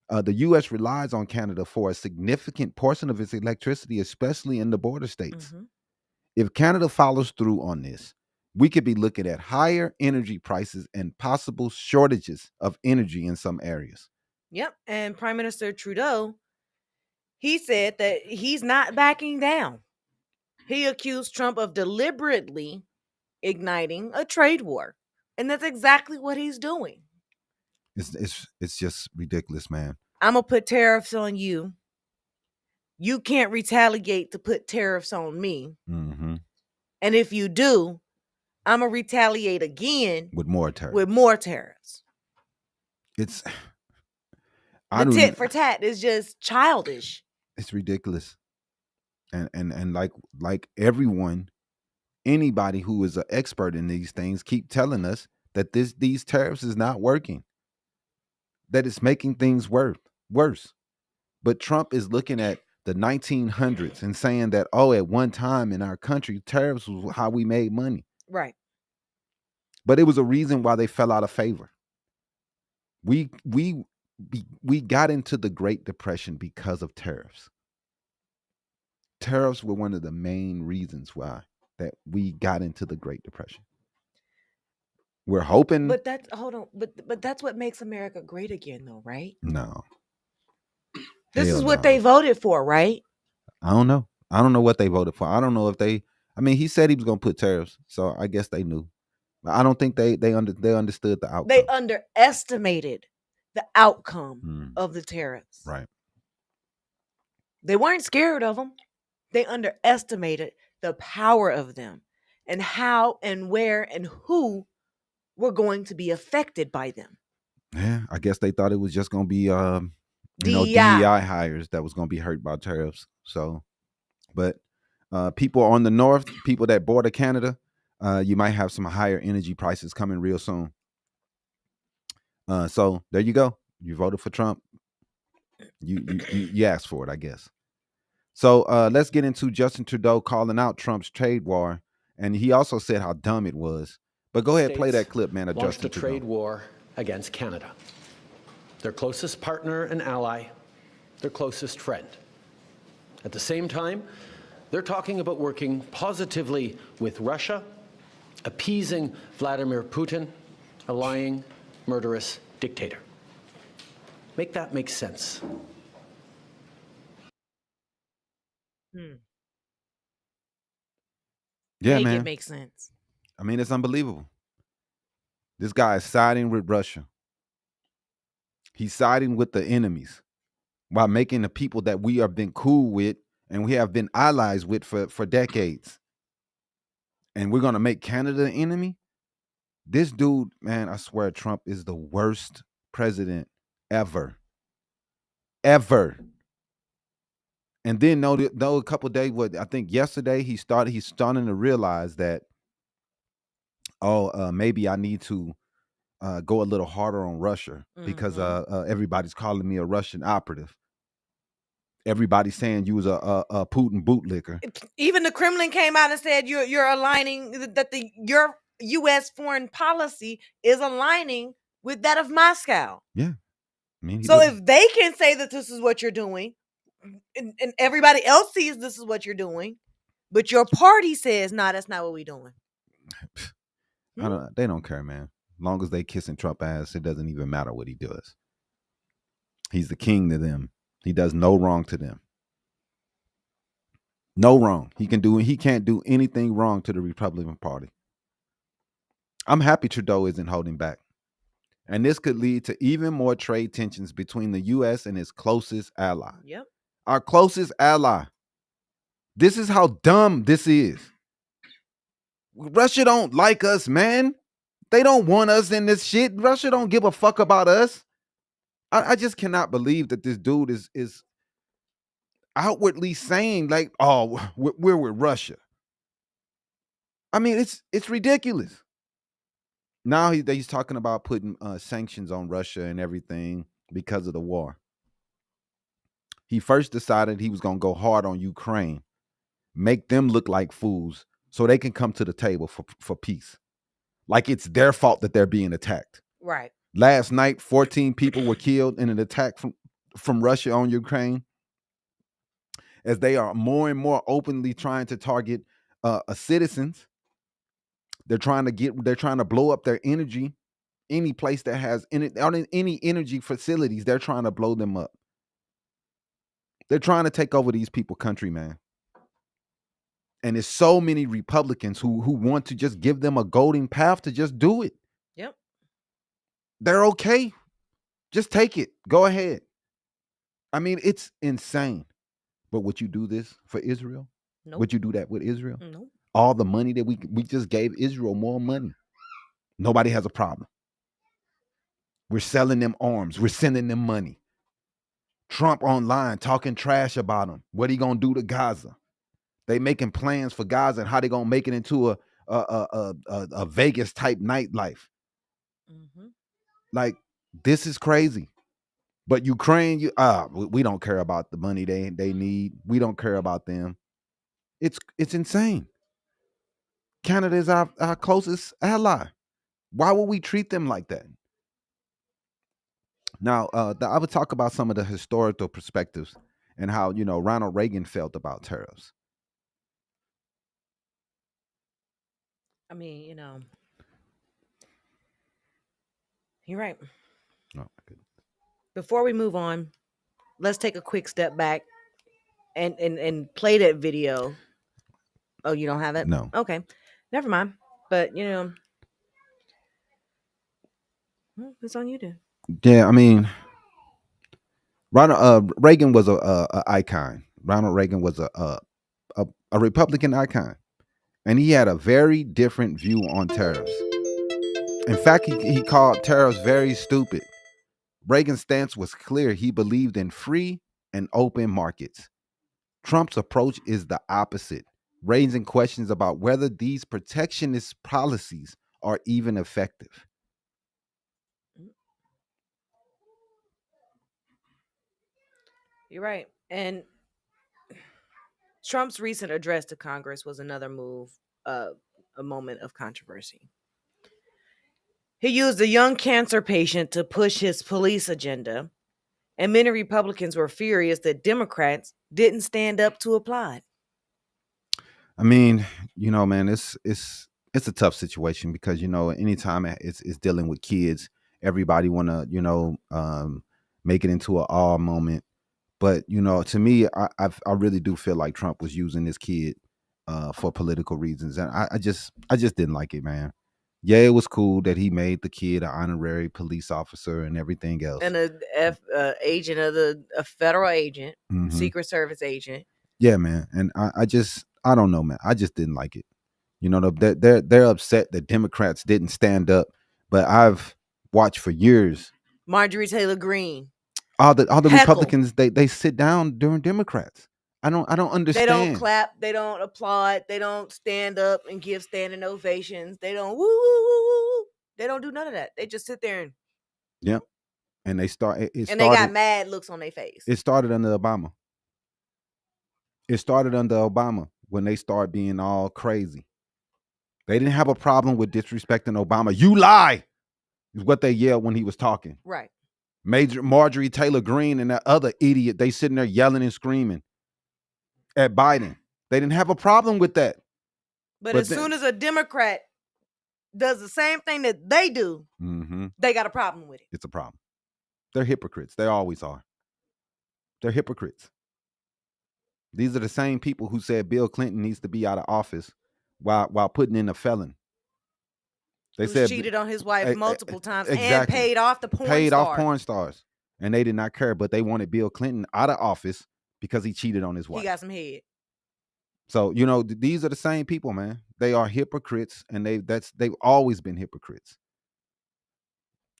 The U.S. relies on Canada for a significant portion of its electricity, especially in the border states. Mm-hmm. If Canada follows through on this, we could be looking at higher energy prices and possible shortages of energy in some areas. Yep. And Prime Minister Trudeau, he said that he's not backing down. He accused Trump of deliberately igniting a trade war. And that's exactly what he's doing. It's just ridiculous, man. I'm going to put tariffs on you. You can't retaliate to put tariffs on me. Mm-hmm. And if you do, I'm going to retaliate again. With more tariffs. It's... The tit for tat is just childish. It's ridiculous. And like everyone, anybody who is an expert in these things keep telling us that these tariffs is not working. That it's making things worse. But Trump is looking at the 1900s and saying that, at one time in our country, tariffs was how we made money. Right. But it was a reason why they fell out of favor. We got into the Great Depression because of tariffs. Tariffs were one of the main reasons why that we got into the Great Depression. We're hoping. But that's what makes America great again, though, right? No. This is what they voted for, right? I don't know. I don't know what they voted for. I don't know if he said he was going to put tariffs, so I guess they knew. I don't think they understood the outcome. They underestimated the outcome of the tariffs. Right. They weren't scared of them. They underestimated the power of them and how and where and who were going to be affected by them. Yeah, I guess they thought it was just going to be, DEI hires that was going to be hurt by tariffs. So, but people on the north, people that border Canada, you might have some higher energy prices coming real soon. So there you go. You voted for Trump. You asked for it, I guess. So let's get into Justin Trudeau calling out Trump's trade war, and he also said how dumb it was. But go ahead, play that clip, man, of Justin Trudeau. Launched a trade war against Canada, their closest partner and ally, their closest friend. At the same time, they're talking about working positively with Russia, appeasing Vladimir Putin, a lying, murderous dictator. Make that make sense. Yeah, Make man. it make sense. I mean, it's unbelievable. This guy is siding with Russia. He's siding with the enemies while making the people that we have been cool with and we have been allies with for decades. And we're going to make Canada an enemy? This dude, man, I swear Trump is the worst president ever. Ever. And then a couple of days, I think yesterday he's starting to realize that, maybe I need to go a little harder on Russia because everybody's calling me a Russian operative. Everybody's saying you was a Putin bootlicker. Even the Kremlin came out and said you're aligning that your U.S. foreign policy is aligning with that of Moscow. Yeah. I mean, so if they can say that this is what you're doing, and everybody else sees this is what you're doing, but your party says, "No, that's not what we're doing." They don't care, man. As long as they kissing Trump ass, it doesn't even matter what he does. He's the king to them. He does no wrong to them. No wrong. He can't do anything wrong to the Republican Party. I'm happy Trudeau isn't holding back. And this could lead to even more trade tensions between the U.S. and its closest ally. Yep. Our closest ally. This is how dumb this is. Russia don't like us, man. They don't want us in this shit. Russia don't give a fuck about us. I just cannot believe that this dude is outwardly saying like, "Oh, we're with Russia." I mean, it's ridiculous. Now he's talking about putting sanctions on Russia and everything because of the war. He first decided he was going to go hard on Ukraine, make them look like fools so they can come to the table for peace. Like it's their fault that they're being attacked. Right. Last night, 14 people were killed in an attack from Russia on Ukraine, as they are more and more openly trying to target citizens. They're trying to blow up their energy. Any place that has any energy facilities, they're trying to blow them up. They're trying to take over these people's country, man. And there's so many Republicans who want to just give them a golden path to just do it. Yep. They're okay. Just take it. Go ahead. I mean, it's insane. But would you do this for Israel? Nope. Would you do that with Israel? Nope. All the money that we just gave Israel more money. Nobody has a problem. We're selling them arms. We're sending them money. Trump online talking trash about them. What he gonna do to Gaza? They making plans for Gaza and how they gonna make it into a Vegas type nightlife. Mm-hmm. Like, this is crazy. But Ukraine, we don't care about the money they need. We don't care about them. It's insane. Canada is our closest ally. Why would we treat them like that? Now, I would talk about some of the historical perspectives and how, Ronald Reagan felt about tariffs. I mean, you're right. Oh, my goodness. Before we move on, let's take a quick step back and play that video. Oh, you don't have it? No. Okay. Never mind. But, it's on you then. Yeah, I mean, Ronald Reagan was a icon. Ronald Reagan was a Republican icon, and he had a very different view on tariffs. In fact, he called tariffs very stupid. Reagan's stance was clear. He believed in free and open markets. Trump's approach is the opposite, raising questions about whether these protectionist policies are even effective. You're right. And Trump's recent address to Congress was another move, a moment of controversy. He used a young cancer patient to push his police agenda, and many Republicans were furious that Democrats didn't stand up to applaud. I mean, man, it's a tough situation because anytime it's dealing with kids, everybody want to make it into an all moment. But to me, I really do feel like Trump was using this kid for political reasons, and I just didn't like it, man. Yeah, it was cool that he made the kid an honorary police officer and everything else, And agent of a federal agent, Mhm. Secret Service agent. Yeah, man, and I don't know, man. I just didn't like it. They're upset that Democrats didn't stand up, but I've watched for years. Marjorie Taylor Greene. All the Heckle. Republicans they sit down during Democrats. I don't understand. They don't clap, they don't applaud, they don't stand up and give standing ovations. They don't woo woo woo woo. They don't do none of that. They just sit there and Yep. And they they got mad looks on their face. It started under Obama. It started under Obama when they started being all crazy. They didn't have a problem with disrespecting Obama. You lie, is what they yelled when he was talking. Right. Major Marjorie Taylor Greene and that other idiot, they sitting there yelling and screaming at Biden. They didn't have a problem with that. But as soon as a Democrat does the same thing that they do, they got a problem with it. It's a problem. They're hypocrites. They always are. They're hypocrites. These are the same people who said Bill Clinton needs to be out of office while putting in a felon. They said cheated on his wife multiple times exactly. and paid off the porn stars. And they did not care, but they wanted Bill Clinton out of office because he cheated on his wife. He got some head. So, these are the same people, man. They are hypocrites, and they've always been hypocrites.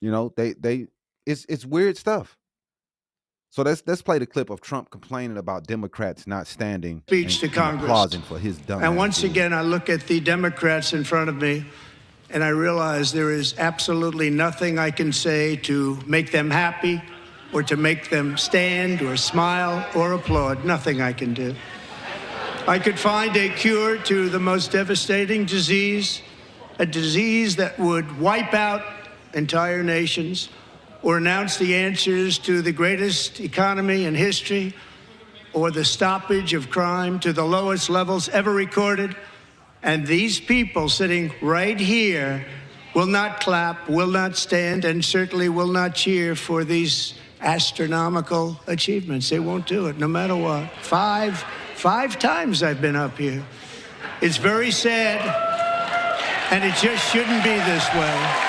It's weird stuff. So let's play the clip of Trump complaining about Democrats not standing Speech to Congress, applauding for his dumb. And once again, I look at the Democrats in front of me, and I realize there is absolutely nothing I can say to make them happy, or to make them stand, or smile, or applaud. Nothing I can do. I could find a cure to the most devastating disease, a disease that would wipe out entire nations, or announce the answers to the greatest economy in history, or the stoppage of crime to the lowest levels ever recorded. And these people sitting right here will not clap, will not stand, and certainly will not cheer for these astronomical achievements. They won't do it, no matter what. Five times I've been up here. It's very sad, and it just shouldn't be this way.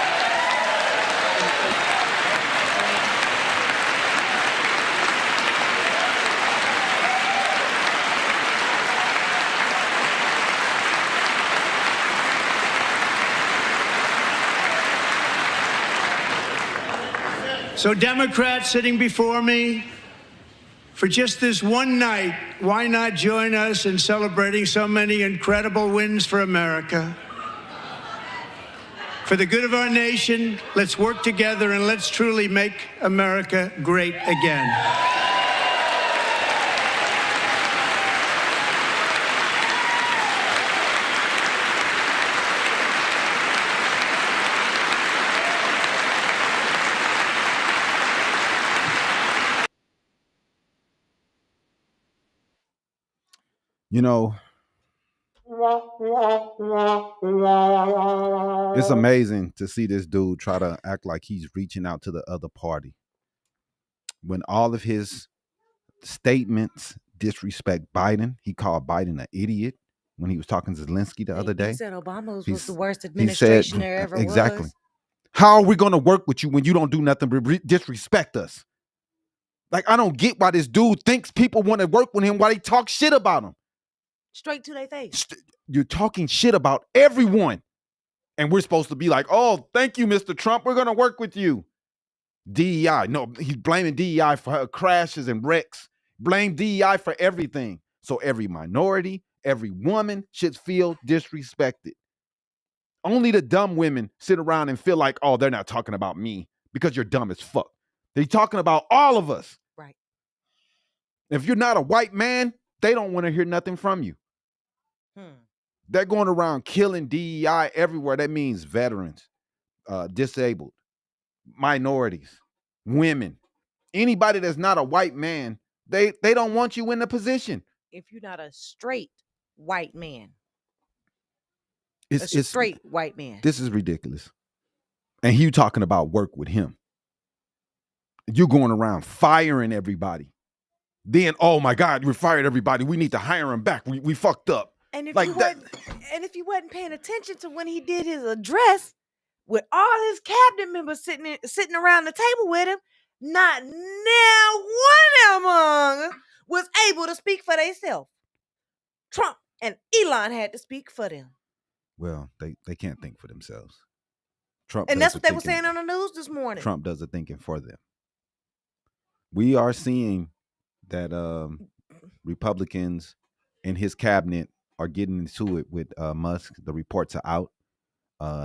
So Democrats sitting before me, for just this one night, why not join us in celebrating so many incredible wins for America? For the good of our nation, let's work together and let's truly make America great again. It's amazing to see this dude try to act like he's reaching out to the other party when all of his statements disrespect Biden. He called Biden an idiot when he was talking to Zelensky the other day. He said Obama was the worst administration there ever was. How are we going to work with you when you don't do nothing but disrespect us? Like, I don't get why this dude thinks people want to work with him while they talk shit about him. Straight to their face. You're talking shit about everyone. And we're supposed to be like, oh, thank you, Mr. Trump. We're going to work with you. DEI. No, he's blaming DEI for her crashes and wrecks. Blame DEI for everything. So every minority, every woman should feel disrespected. Only the dumb women sit around and feel like, oh, they're not talking about me because you're dumb as fuck. They're talking about all of us. Right. If you're not a white man, they don't want to hear nothing from you. They're going around killing DEI everywhere. That means veterans, disabled, minorities, women, anybody that's not a white man. They don't want you in the position. If you're not a straight white man. It's straight white man. This is ridiculous. And you talking about work with him. You going around firing everybody. Then, oh my God, we fired everybody. We need to hire him back. We fucked up. And if you wasn't paying attention to when he did his address with all his cabinet members sitting around the table with him, not now one among was able to speak for themselves. Trump and Elon had to speak for them. Well, they can't think for themselves. Trump, and that's what they were saying on the news this morning. Trump does the thinking for them. We are seeing that Republicans in his cabinet are getting into it with Musk. The reports are out.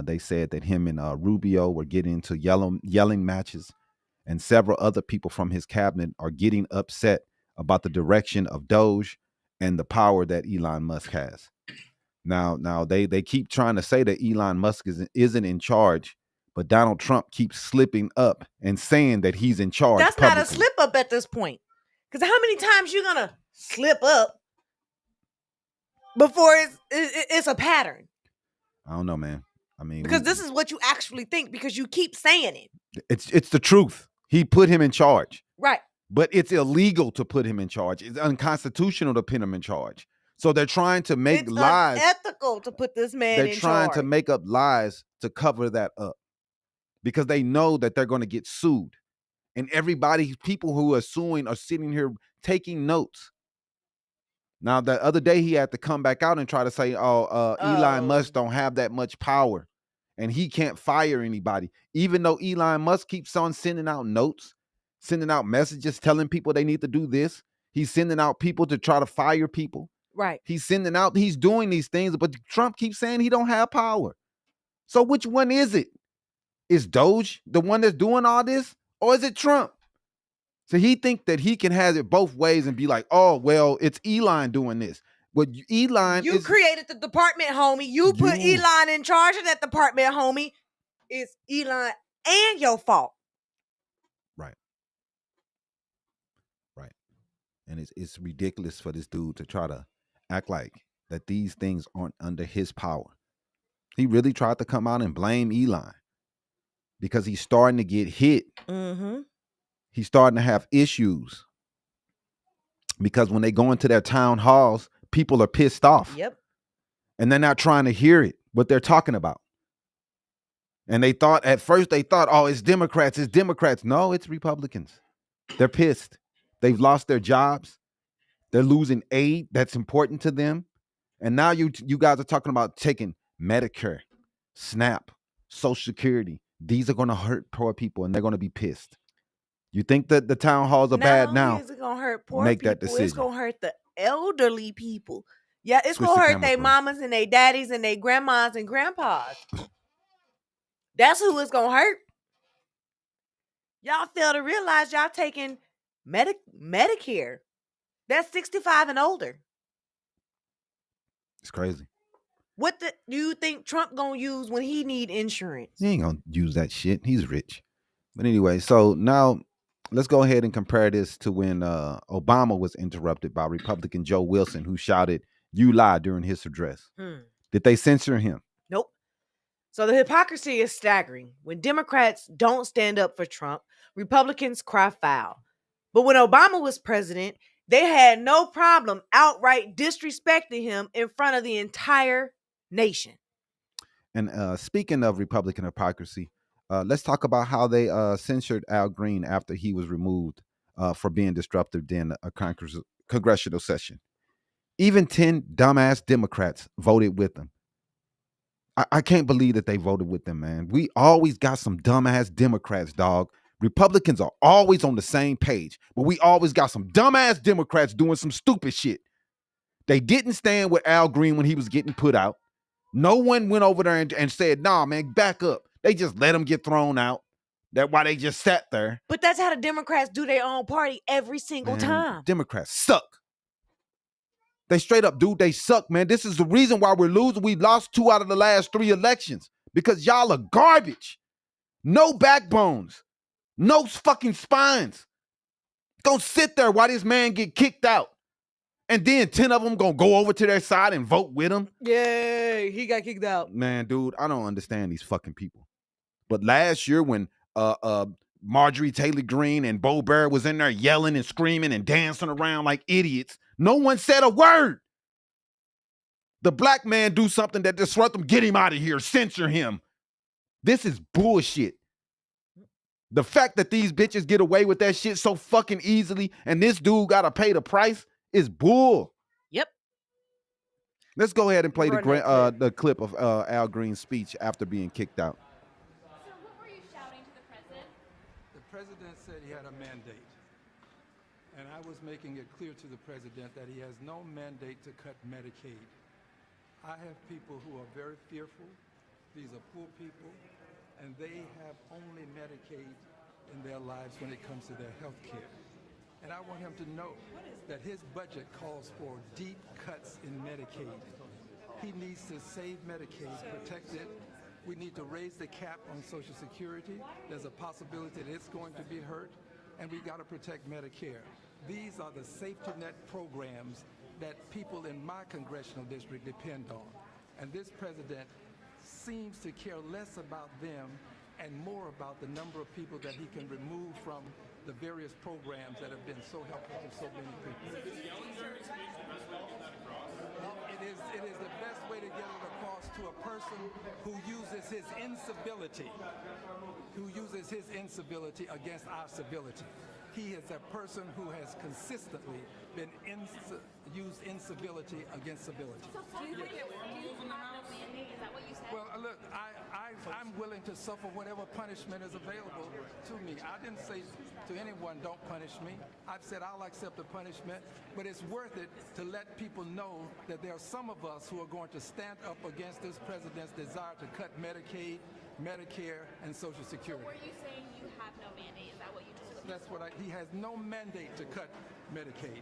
They said that him and Rubio were getting into yelling matches, and several other people from his cabinet are getting upset about the direction of Doge and the power that Elon Musk has. Now they keep trying to say that Elon Musk isn't in charge, but Donald Trump keeps slipping up and saying that he's in charge. That's publicly. not a slip up at this point. Because how many times you gonna slip up before it's a pattern? I don't know, man. I mean, because this is what you actually think because you keep saying it. It's the truth. He put him in charge. Right. But it's illegal to put him in charge. It's unconstitutional to put him in charge. So they're trying to make lies. It's unethical to put this man in charge. They're trying to make up lies to cover that up because they know that they're going to get sued. And people who are suing are sitting here taking notes. Now, the other day he had to come back out and try to say, Elon Musk don't have that much power and he can't fire anybody. Even though Elon Musk keeps on sending out notes, sending out messages, telling people they need to do this. He's sending out people to try to fire people. Right. He's doing these things, but Trump keeps saying he don't have power. So which one is it? Is Doge the one that's doing all this? Or is it Trump? So he think that he can have it both ways and be like, oh, well, it's Elon doing this. But Elon You created the department, homie. You put Elon in charge of that department, homie. It's Elon and your fault. Right. Right. And it's ridiculous for this dude to try to act like that these things aren't under his power. He really tried to come out and blame Elon because he's starting to get hit. Mm-hmm. He's starting to have issues because when they go into their town halls, people are pissed off. Yep. And they're not trying to hear what they're talking about. And at first they thought, oh, it's Democrats. No, it's Republicans. They're pissed. They've lost their jobs. They're losing aid that's important to them. And now you guys are talking about taking Medicare, SNAP, Social Security. These are going to hurt poor people and they're going to be pissed. You think that the town halls are bad now? It's going to hurt poor Make people. that decision. It's going to hurt the elderly people. Yeah, it's going to hurt their mamas and their daddies and their grandmas and grandpas. That's who it's going to hurt. Y'all fail to realize y'all taking Medicare. That's 65 and older. It's crazy. What do you think Trump going to use when he need insurance? He ain't going to use that shit. He's rich. But anyway, so now let's go ahead and compare this to when Obama was interrupted by Republican Joe Wilson, who shouted, "You lie," during his address. Did they censor him? Nope. So the hypocrisy is staggering. When Democrats don't stand up for Trump, Republicans cry foul. But when Obama was president, they had no problem outright disrespecting him in front of the entire nation. And speaking of Republican hypocrisy, Let's talk about how they censored Al Green after he was removed for being disruptive during a congressional session. Even 10 dumbass Democrats voted with him. I can't believe that they voted with them, man. We always got some dumbass Democrats, dog. Republicans are always on the same page, but we always got some dumbass Democrats doing some stupid shit. They didn't stand with Al Green when he was getting put out. No one went over there and said, nah, man, back up. They just let him get thrown out. That's why they just sat there. But that's how the Democrats do their own party every single time. Democrats suck. They straight up, dude, they suck, man. This is the reason why we're losing. We lost 2 out of the last 3 elections because y'all are garbage. No backbones. No fucking spines. Gonna sit there while this man get kicked out. And then 10 of them gonna go over to their side and vote with him. Yay, he got kicked out. Man, dude, I don't understand these fucking people. But last year when Marjorie Taylor Greene and Bo Bear was in there yelling and screaming and dancing around like idiots, no one said a word. The black man do something that disrupt him, get him out of here, censor him. This is bullshit. The fact that these bitches get away with that shit so fucking easily and this dude gotta pay the price is bull. Yep. Let's go ahead and play the clip of Al Green's speech after being kicked out. So what were you shouting to the president? The president said he had a mandate. And I was making it clear to the president that he has no mandate to cut Medicaid. I have people who are very fearful. These are poor people, and they have only Medicaid in their lives when it comes to their health care. And I want him to know that his budget calls for deep cuts in Medicaid. He needs to save Medicaid, protect it. We need to raise the cap on Social Security. There's a possibility that it's going to be hurt, and we got to protect Medicare. These are the safety net programs that people in my congressional district depend on. And this president seems to care less about them and more about the number of people that he can remove from the various programs that have been so helpful to so many people. It is the best way to get it across to a person who uses his incivility against our civility. He is a person who has consistently been used incivility against civility. So do you think it was you have no mandate? Is that what you said? Well, look, I'm willing to suffer whatever punishment is available to me. I didn't say to anyone, don't punish me. I've said I'll accept the punishment, but it's worth it to let people know that there are some of us who are going to stand up against this president's desire to cut Medicaid, Medicare, and Social Security. So were you saying you have no mandate? Is that what you told me? That's what he has no mandate to cut Medicaid.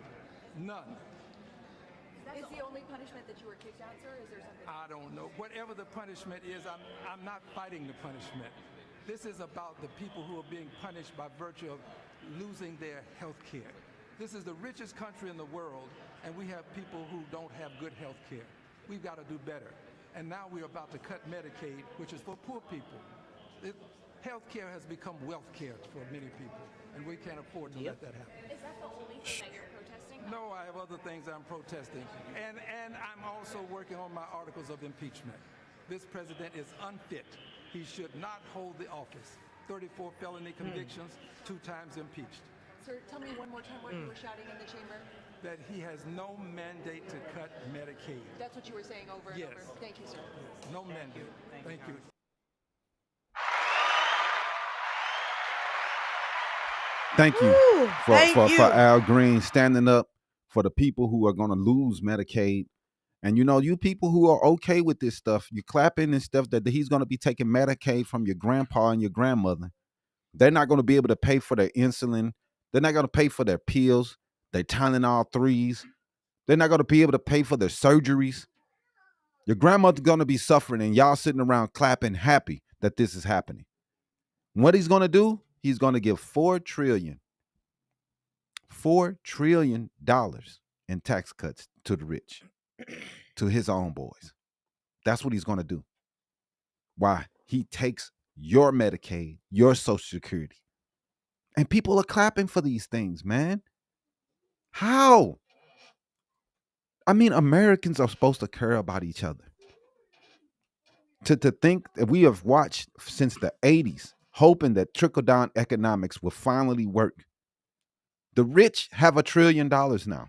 None. Is the only punishment that you were kicked out, sir? Is there something? I don't know. Whatever the punishment is, I'm not fighting the punishment. This is about the people who are being punished by virtue of losing their health care. This is the richest country in the world, and we have people who don't have good health care. We've got to do better. And now we're about to cut Medicaid, which is for poor people. Health care has become wealth care for many people, and we can't afford to let that happen. Is that the only thing that you're protesting? No, I have other things I'm protesting. And I'm also working on my articles of impeachment. This president is unfit. He should not hold the office. 34 felony convictions, 2 times impeached. Sir, tell me one more time what you were shouting in the chamber. That he has no mandate to cut Medicaid. That's what you were saying over and over. Thank you, sir. Yes, no mandate. Thank you. Thank you for Al Green standing up for the people who are going to lose Medicaid. And, you know, you people who are okay with this stuff, you clapping and stuff that he's going to be taking Medicaid from your grandpa and your grandmother. They're not going to be able to pay for their insulin. They're not going to pay for their pills, their Tylenol 3s. They're not going to be able to pay for their surgeries. Your grandmother's going to be suffering and y'all sitting around clapping happy that this is happening. What he's going to do, he's going to give $4 trillion in tax cuts to the rich, to his own boys. That's what he's going to do. Why? He takes your Medicaid, your Social Security. And people are clapping for these things, man. How? I mean, Americans are supposed to care about each other. To think that we have watched since the 80s, hoping that trickle-down economics will finally work. The rich have $1 trillion now.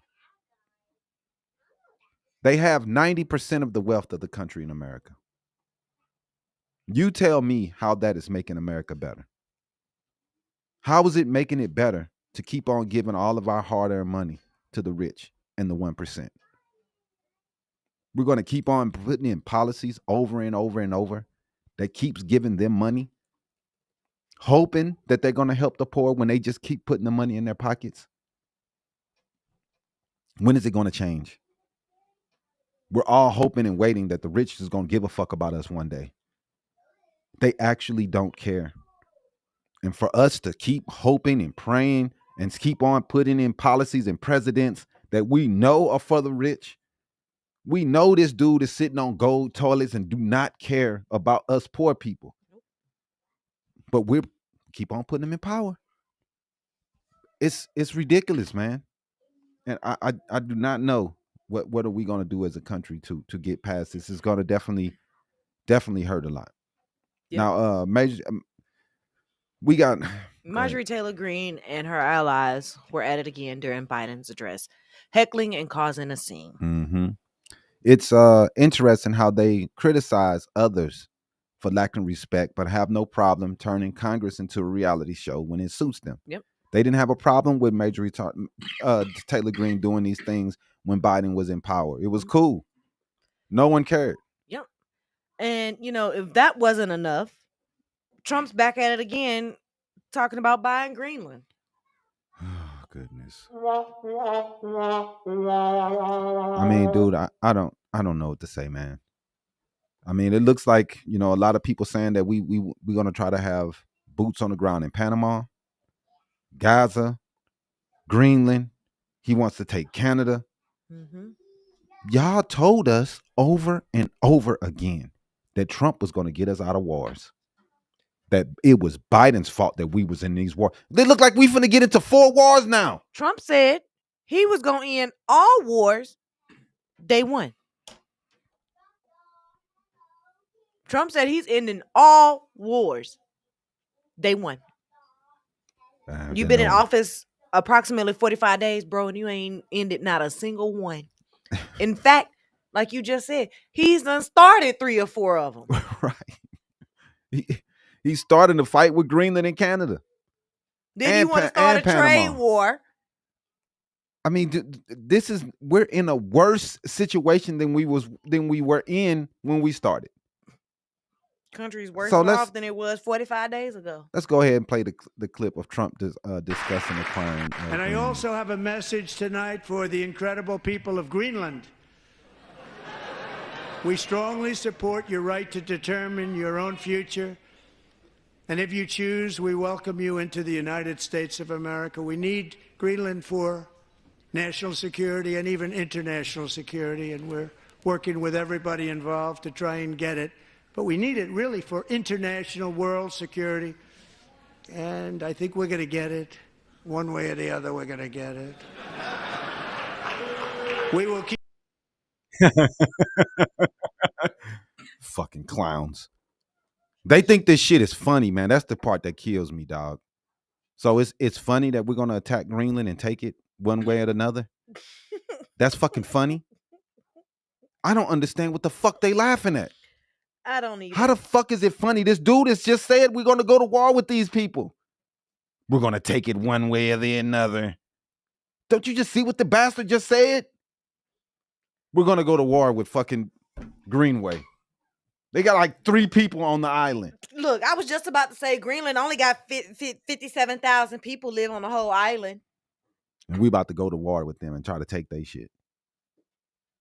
They have 90% of the wealth of the country in America. You tell me how that is making America better. How is it making it better to keep on giving all of our hard-earned money to the rich and the 1%? We're going to keep on putting in policies over and over and over that keeps giving them money, hoping that they're going to help the poor when they just keep putting the money in their pockets. When is it going to change? We're all hoping and waiting that the rich is going to give a fuck about us one day. They actually don't care. And for us to keep hoping and praying and keep on putting in policies and presidents that we know are for the rich. We know this dude is sitting on gold toilets and do not care about us poor people. But we keep on putting them in power. It's ridiculous, man. And I do not know what are we going to do as a country to get past this. It's going to definitely hurt a lot. Yep. Now, we got Marjorie Taylor Greene and her allies were at it again during Biden's address, heckling and causing a scene. Mm-hmm. It's interesting how they criticize others for lacking respect, but have no problem turning Congress into a reality show when it suits them. Yep. They didn't have a problem with Marjorie Taylor Greene doing these things when Biden was in power. It was cool. No one cared. Yep. And, if that wasn't enough, Trump's back at it again, talking about buying Greenland. Oh, goodness. I mean, dude, I don't know what to say, man. I mean, it looks like, a lot of people saying that we're going to try to have boots on the ground in Panama, Gaza, Greenland. He wants to take Canada. Mm-hmm. Y'all told us over and over again that Trump was going to get us out of wars. That it was Biden's fault that we was in these wars. They look like we finna get into 4 wars now. Trump said he was going to end all wars day one. Trump said he's ending all wars day one. You've been in office approximately 45 days, bro, and you ain't ended not a single one. In fact, like you just said, he's done started 3 or 4 of them. Right. He's starting to fight with Greenland and Canada. Then you want to start a trade war. I mean, we're in a worse situation than we were in when we started. Country's worse off than it was 45 days ago. Let's go ahead and play the clip of Trump discussing the crime. And I also have a message tonight for the incredible people of Greenland. We strongly support your right to determine your own future. And if you choose, we welcome you into the United States of America. We need Greenland for national security and even international security, and we're working with everybody involved to try and get it. But we need it really for international world security. And I think we're going to get it. One way or the other, we're going to get it. We will keep... Fucking clowns. They think this shit is funny, man. That's the part that kills me, dog. So it's funny that we're going to attack Greenland and take it one way or another? That's fucking funny? I don't understand what the fuck they laughing at. I don't either. How the fuck is it funny? This dude has just said we're going to go to war with these people. We're going to take it one way or the another. Don't you just see what the bastard just said? We're going to go to war with fucking Greenway. They got like 3 people on the island. Look, I was just about to say Greenland only got 57,000 people live on the whole island. And we about to go to war with them and try to take their shit.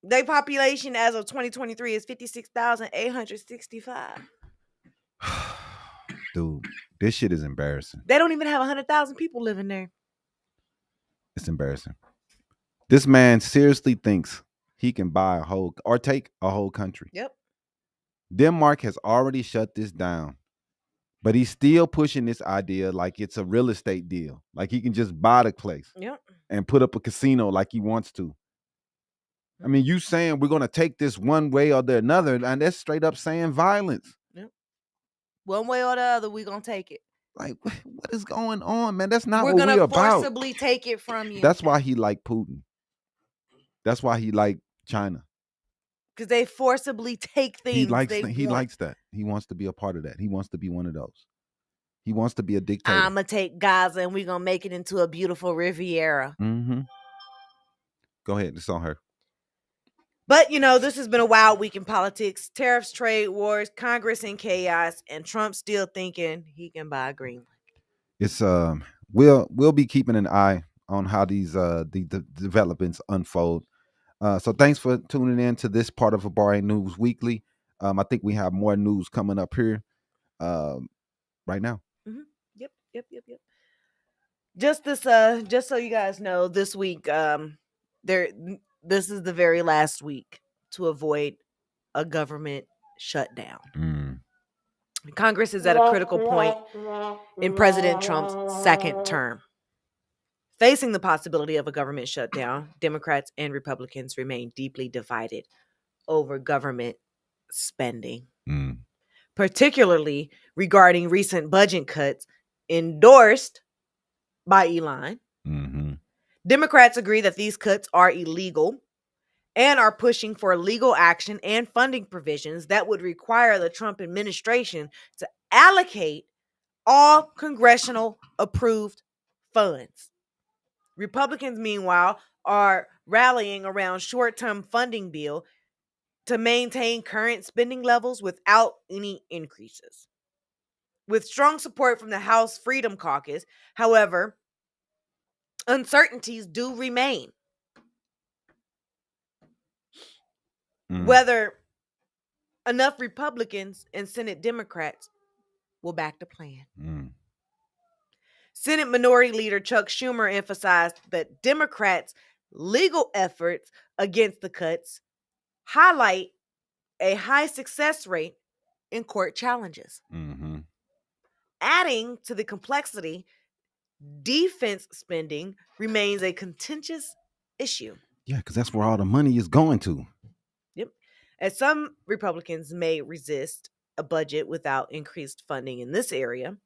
Their population as of 2023 is 56,865. Dude, this shit is embarrassing. They don't even have 100,000 people living there. It's embarrassing. This man seriously thinks he can buy or take a whole country. Yep. Denmark has already shut this down, but he's still pushing this idea like it's a real estate deal. Like he can just buy the place yep. and put up a casino like he wants to. I mean, you saying we're going to take this one way or the another, and that's straight up saying violence. Yep. One way or the other, we're going to take it. Like, what is going on, man? That's not We're what we're gonna about. forcibly take it from you. That's why he like Putin. That's why he like China. Because they forcibly take things. He likes that. He wants to be a part of that. He wants to be one of those. He wants to be a dictator. I'm going to take Gaza and we're going to make it into a beautiful Riviera. Mm-hmm. Go ahead. It's on her. But, this has been a wild week in politics. Tariffs, trade wars, Congress in chaos, and Trump still thinking he can buy Greenland. It's we'll be keeping an eye on how these the developments unfold. So thanks for tuning in to this part of Habari News Weekly. I think we have more news coming up here right now. Mm-hmm. Yep. Just so you guys know, this week, this is the very last week to avoid a government shutdown. Congress is at a critical point in President Trump's second term. Facing the possibility of a government shutdown, Democrats and Republicans remain deeply divided over government spending, particularly regarding recent budget cuts endorsed by Elon. Democrats agree that these cuts are illegal and are pushing for legal action and funding provisions that would require the Trump administration to allocate all congressional approved funds. Republicans, meanwhile, are rallying around short-term funding bill to maintain current spending levels without any increases. With strong support from the House Freedom Caucus, however, uncertainties do remain. Whether enough Republicans and Senate Democrats will back the plan. Senate Minority Leader Chuck Schumer emphasized that Democrats' legal efforts against the cuts highlight a high success rate in court challenges. Adding to the complexity, defense spending remains a contentious issue. Yeah, because that's where all the money is going to. Yep. As some Republicans may resist a budget without increased funding in this area,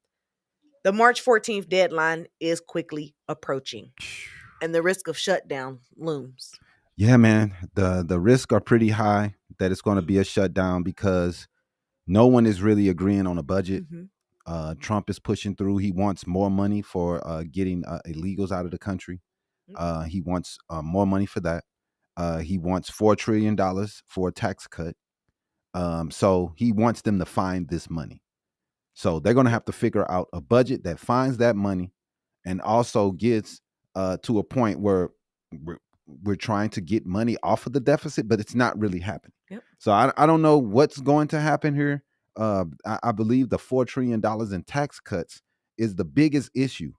the March 14th deadline is quickly approaching, and the risk of shutdown looms. Yeah, man. The risks are pretty high that it's going to be a shutdown because no one is really agreeing on a budget. Trump is pushing through. He wants more money for getting illegals out of the country. He wants more money for that. He wants $4 trillion for a tax cut. So he wants them to find this money. So they're going to have to figure out a budget that finds that money and also gets to a point where we're trying to get money off of the deficit, but it's not really happening. So I don't know what's going to happen here. I believe the $4 trillion in tax cuts is the biggest issue.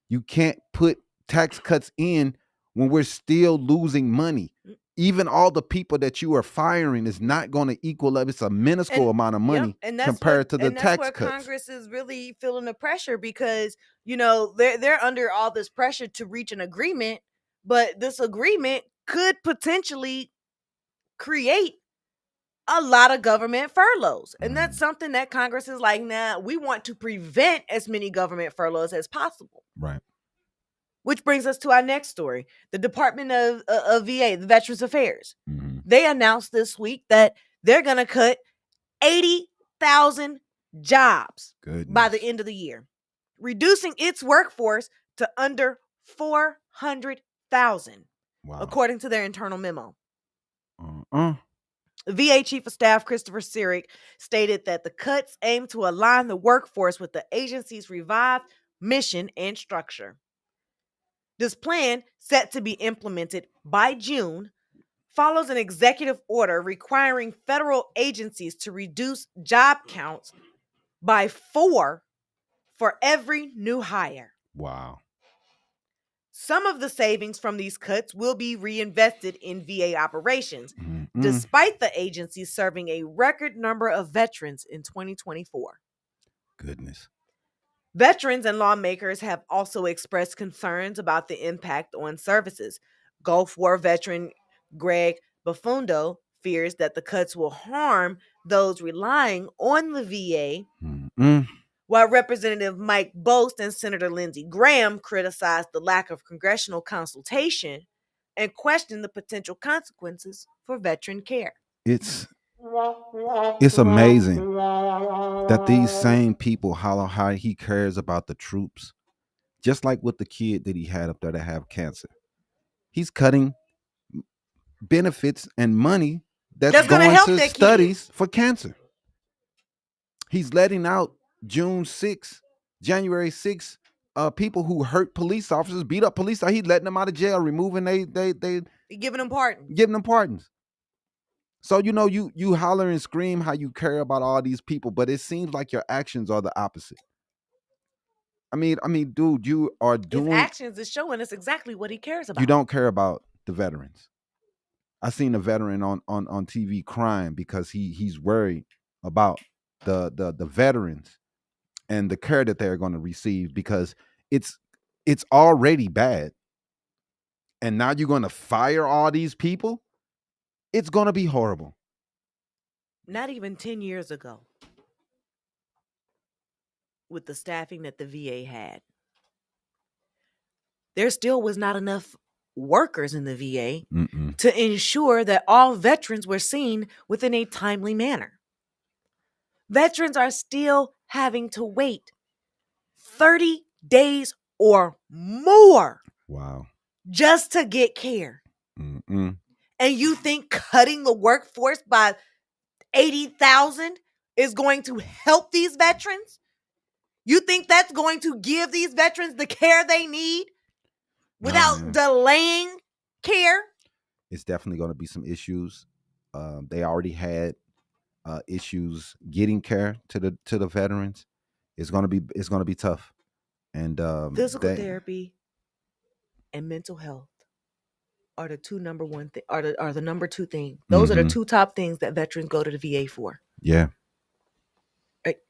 You can't put tax cuts in when we're still losing money. Even all the people that you are firing is not going to equal up. It's a minuscule amount of money compared to the tax cuts. Congress is really feeling the pressure because, they're under all this pressure to reach an agreement, but this agreement could potentially create a lot of government furloughs. And that's something that Congress is like, nah, we want to prevent as many government furloughs as possible. Right. Which brings us to our next story. The Department of VA, the Veterans Affairs. They announced this week that they're going to cut 80,000 jobs by the end of the year, reducing its workforce to under 400,000, according to their internal memo. VA Chief of Staff Christopher Sirik stated that the cuts aim to align the workforce with the agency's revived mission and structure. This plan, set to be implemented by June, follows an executive order requiring federal agencies to reduce job counts by 4 for every new hire. Wow. Some of the savings from these cuts will be reinvested in VA operations, despite the agency serving a record number of veterans in 2024. Goodness. Veterans and lawmakers have also expressed concerns about the impact on services. Gulf War veteran Greg Buffondo fears that the cuts will harm those relying on the VA, while Representative Mike Bost and Senator Lindsey Graham criticized the lack of congressional consultation and questioned the potential consequences for veteran care. It's amazing that these same people holler how he cares about the troops, just like with the kid that he had up there that have cancer. He's cutting benefits and money that's going to studies for cancer. He's letting out January 6th, people who hurt police officers, beat up police officers. He's letting them out of jail, removing they giving them pardons. Giving them pardons. So you holler and scream how you care about all these people, but it seems like your actions are the opposite. I mean, dude, you are doing. His actions is showing us exactly what he cares about. You don't care about the veterans. I seen a veteran on TV crying because he's worried about the veterans and the care that they're going to receive, because it's already bad, and now you're going to fire all these people. It's going to be horrible. Not even 10 years ago, with the staffing that the VA had, there still was not enough workers in the VA to ensure that all veterans were seen within a timely manner. Veterans are still having to wait 30 days or more. Wow. Just to get care. And you think cutting the workforce by 80,000 is going to help these veterans? You think that's going to give these veterans the care they need without delaying care? It's definitely going to be some issues. They already had issues getting care to the veterans. It's going to be tough. And physical therapy and mental health are the two number one thing, are the number two thing. Those are the two top things that veterans go to the VA for. Yeah.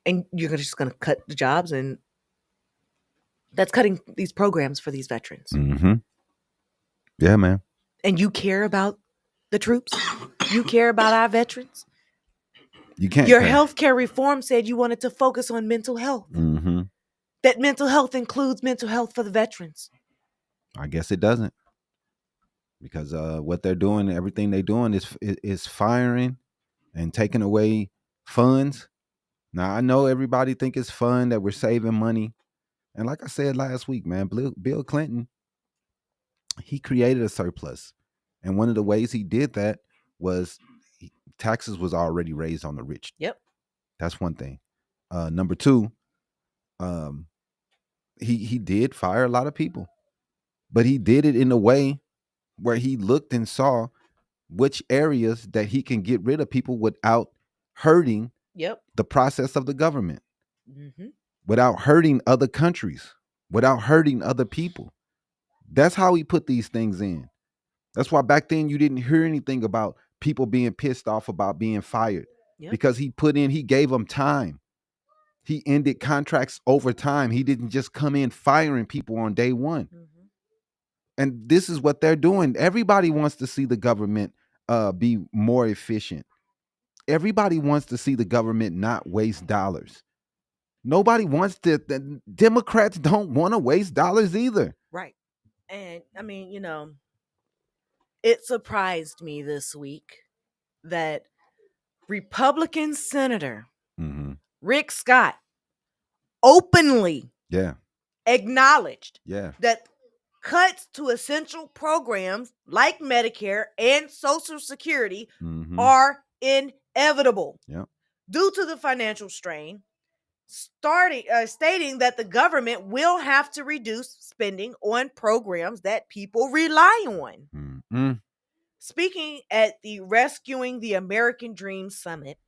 And you're just going to cut the jobs, and that's cutting these programs for these veterans. Yeah, man. And you care about the troops? You care about our veterans? You can't. Your healthcare reform said you wanted to focus on mental health. That mental health includes mental health for the veterans. I guess it doesn't, because what they're doing, everything they're doing is firing and taking away funds. Now, I know everybody think it's fun that we're saving money, and like I said last week, man, Bill Clinton, he created a surplus, and one of the ways he did that was taxes was already raised on the rich. Yep, that's one thing. Number two, he did fire a lot of people, but he did it in a way where he looked and saw which areas that he can get rid of people without hurting the process of the government, without hurting other countries, without hurting other people. That's how he put these things in. That's why back then you didn't hear anything about people being pissed off about being fired, because he gave them time. He ended contracts over time. He didn't just come in firing people on day one. And this is what they're doing. Everybody wants to see the government be more efficient. Everybody wants to see the government not waste dollars. Nobody wants to. The Democrats don't want to waste dollars either. Right. And I mean, it surprised me this week that Republican Senator Rick Scott openly acknowledged that cuts to essential programs like Medicare and Social Security are inevitable due to the financial strain, stating that the government will have to reduce spending on programs that people rely on. Speaking at the Rescuing the American Dream Summit,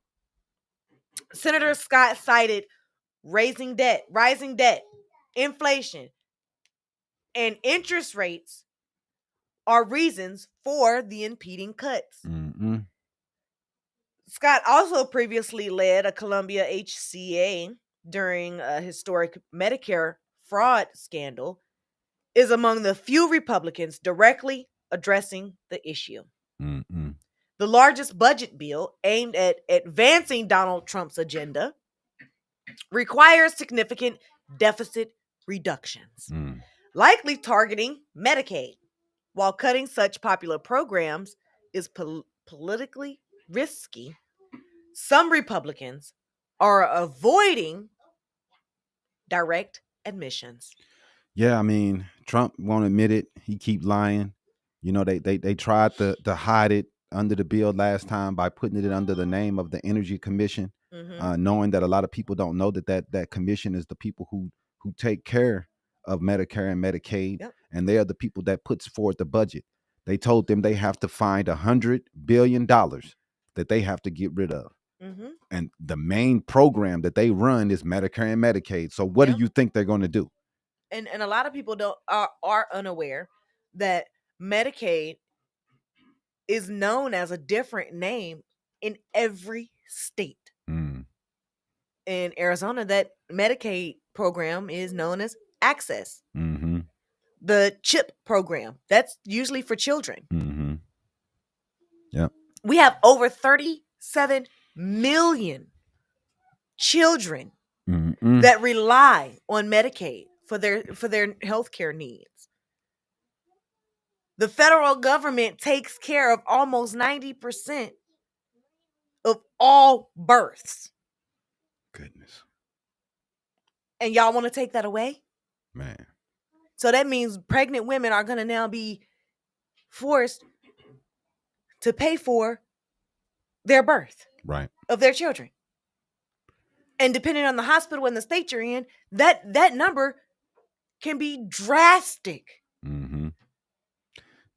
Senator Scott cited rising debt, inflation, and interest rates are reasons for the impeding cuts. Scott also previously led a Columbia HCA during a historic Medicare fraud scandal, is among the few Republicans directly addressing the issue. The largest budget bill aimed at advancing Donald Trump's agenda requires significant deficit reductions, likely targeting Medicaid. While cutting such popular programs is politically risky, some Republicans are avoiding direct admissions. Yeah, I mean, Trump won't admit it. He keep lying. You know, they tried to hide it under the bill last time by putting it under the name of the Energy Commission, knowing that a lot of people don't know that commission is the people who take care of Medicare and Medicaid, and they are the people that puts forward the budget. They told them they have to find $100 billion that they have to get rid of. And the main program that they run is Medicare and Medicaid. So what do you think they're going to do? And a lot of people are unaware that Medicaid is known as a different name in every state. In Arizona, that Medicaid program is known as Access. The CHIP program, that's usually for children. Yep. We have over 37 million children that rely on Medicaid for their health care needs. The federal government takes care of almost 90% of all births. Goodness. And y'all want to take that away? Man. So that means pregnant women are going to now be forced to pay for their birth of their children. And depending on the hospital and the state you're in, that number can be drastic.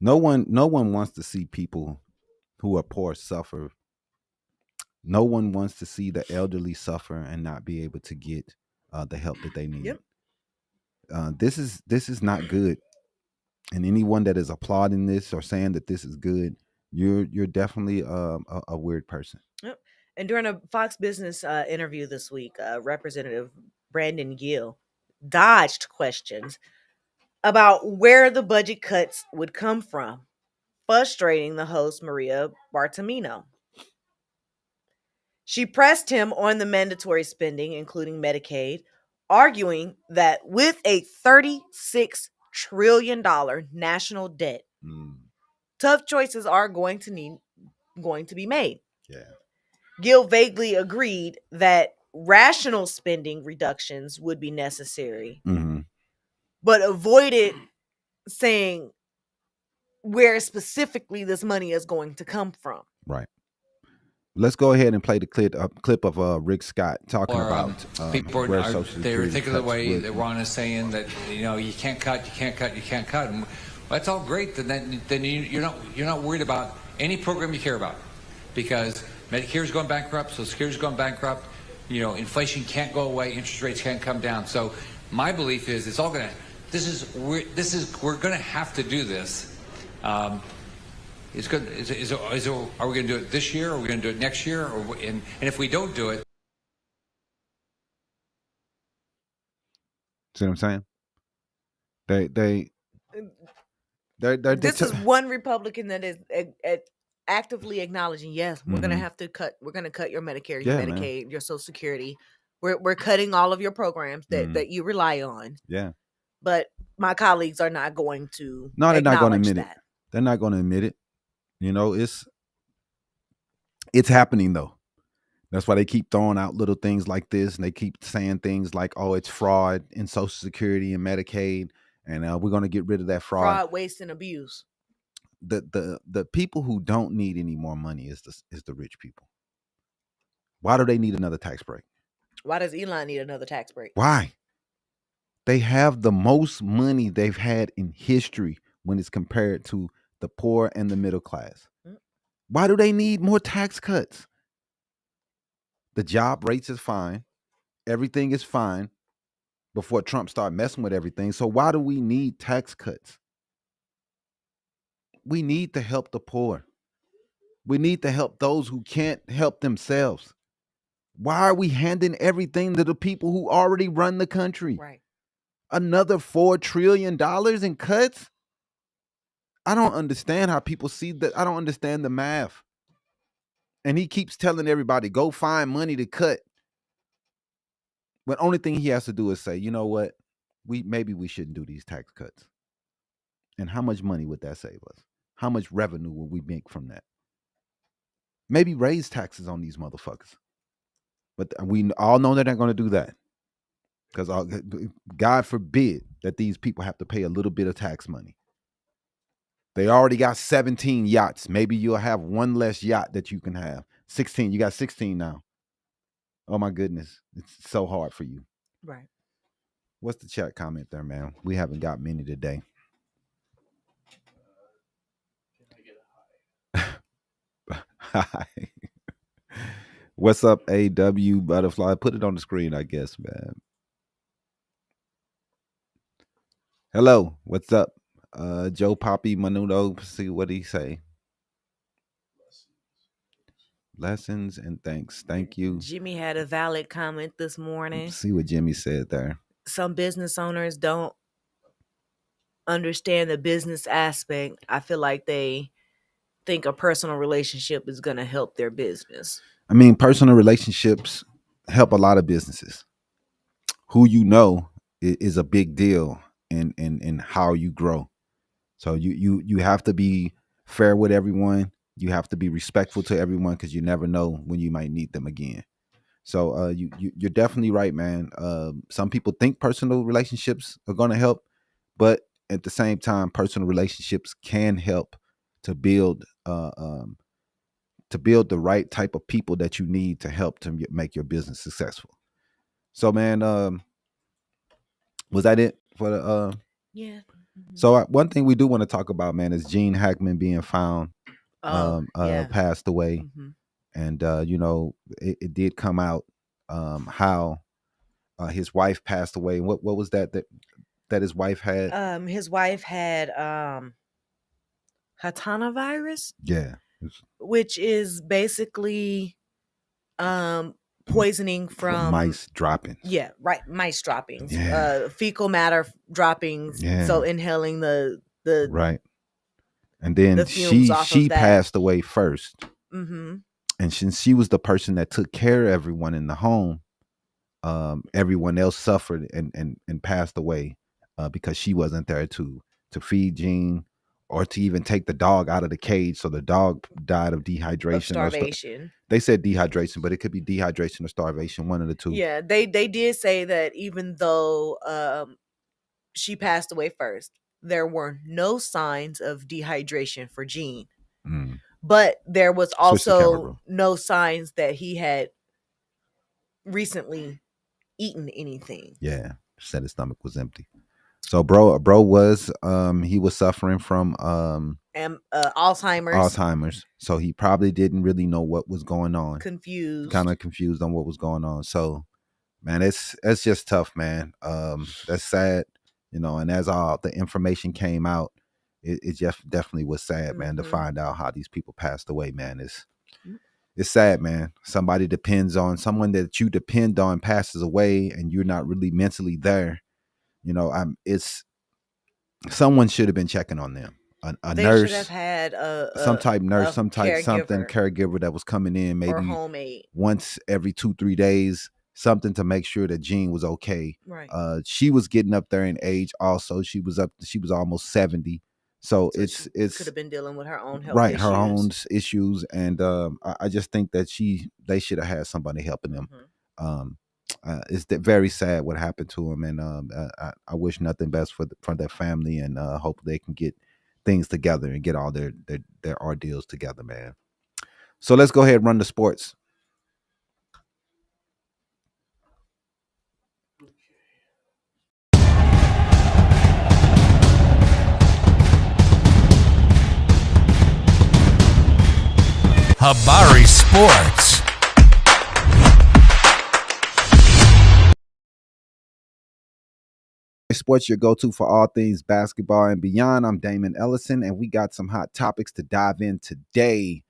No one wants to see people who are poor suffer. No one wants to see the elderly suffer and not be able to get the help that they need. This is not good. And anyone that is applauding this or saying that this is good, you're definitely a weird person. Yep. And during a Fox Business interview this week, Representative Brandon Gill dodged questions about where the budget cuts would come from, frustrating the host Maria Bartimino. She pressed him on the mandatory spending, including Medicaid, arguing that with a $36 trillion national debt, tough choices are going to be made. Gill vaguely agreed that rational spending reductions would be necessary, but avoided saying where specifically this money is going to come from. Right. Let's go ahead and play the clip of Rick Scott talking about people where Social Security they're thinking the way cuts that Ron is saying that you can't cut. And well, that's all great. Then you're not worried about any program you care about, because Medicare is going bankrupt, Social Security is going bankrupt. Inflation can't go away, interest rates can't come down. So my belief is it's all gonna. We're gonna have to do this. It's good. Are we going to do it this year? Or are we going to do it next year? And if we don't do it, see what I'm saying? This is one Republican that is actively acknowledging, yes, we're going to have to cut. We're going to cut your Medicare, your Medicaid, your Social Security. We're cutting all of your programs that you rely on. Yeah. But my colleagues are not going to. No, they're not going to admit that. it. They're not going to admit it. It's happening though. That's why they keep throwing out little things like this, and they keep saying things like, "Oh, it's fraud in Social Security and Medicaid, and we're going to get rid of that fraud, waste, and abuse." The people who don't need any more money is the rich people. Why do they need another tax break? Why does Elon need another tax break? Why? They have the most money they've had in history when it's compared to the poor and the middle class. Why do they need more tax cuts? The job rates is fine. Everything is fine before Trump started messing with everything. So why do we need tax cuts? We need to help the poor. We need to help those who can't help themselves. Why are we handing everything to the people who already run the country? Right. Another $4 trillion in cuts? I don't understand how people see that. I don't understand the math. And he keeps telling everybody, go find money to cut. But only thing he has to do is say, you know what? Maybe we shouldn't do these tax cuts. And how much money would that save us? How much revenue would we make from that? Maybe raise taxes on these motherfuckers. But we all know they're not going to do that. Because God forbid that these people have to pay a little bit of tax money. They already got 17 yachts. Maybe you'll have one less yacht that you can have. 16. You got 16 now. Oh my goodness. It's so hard for you. Right. What's the chat comment there, man? We haven't got many today. Hi. What's up, AW Butterfly? Put it on the screen, I guess, man. Hello. What's up? Joe Poppy Menudo. See what he say. Lessons and thanks. Thank you. Jimmy had a valid comment this morning. See what Jimmy said there. Some business owners don't understand the business aspect. I feel like they think a personal relationship is going to help their business. I mean, personal relationships help a lot of businesses. Who you know is a big deal in how you grow. So you have to be fair with everyone. You have to be respectful to everyone because you never know when you might need them again. So you're definitely right, man. Some people think personal relationships are going to help, but at the same time, personal relationships can help to build the right type of people that you need to help to make your business successful. So, man, was that it for the? Yeah. So one thing we do want to talk about, man, is Gene Hackman being found passed away. Mm-hmm. And it did come out how his wife passed away. And what was that his wife had? His wife had Hatana virus. Yeah. Which is basically poisoning from mice droppings. Yeah, right. Mice droppings. Yeah. Fecal matter droppings. Yeah. So inhaling the right. And then the she passed away first. Mm-hmm. And since she was the person that took care of everyone in the home, everyone else suffered and passed away because she wasn't there to feed Gene or to even take the dog out of the cage. So the dog died of dehydration. Of starvation. They said dehydration, but it could be dehydration or starvation, one of the two. Yeah, they did say that even though she passed away first, there were no signs of dehydration for Gene. Mm. But there was also no signs that he had recently eaten anything. Yeah, said his stomach was empty. So bro was he was suffering from Alzheimer's. So he probably didn't really know what was going on. Kind of confused on what was going on. So man, it's just tough, man. That's sad, and as all the information came out, it just definitely was sad, man, to find out how these people passed away, man. It's sad, man. Someone that you depend on passes away and you're not really mentally there. Someone should have been checking on them. A they nurse should have had some type nurse, some type caregiver. caregiver that was coming in maybe or homemade once every 2-3 days, something to make sure that Gene was okay. Right. She was getting up there in age also. She was almost 70. So it's could have been dealing with her own health right, issues. her own issues. And I just think that they should have had somebody helping them. It's very sad what happened to him, and I wish nothing best for their family, and hope they can get things together and get all their ordeals together, man. So let's go ahead and run the sports. Habari Sports. Sports, your go-to for all things basketball and beyond. I'm Damon Ellison, and we got some hot topics to dive in today.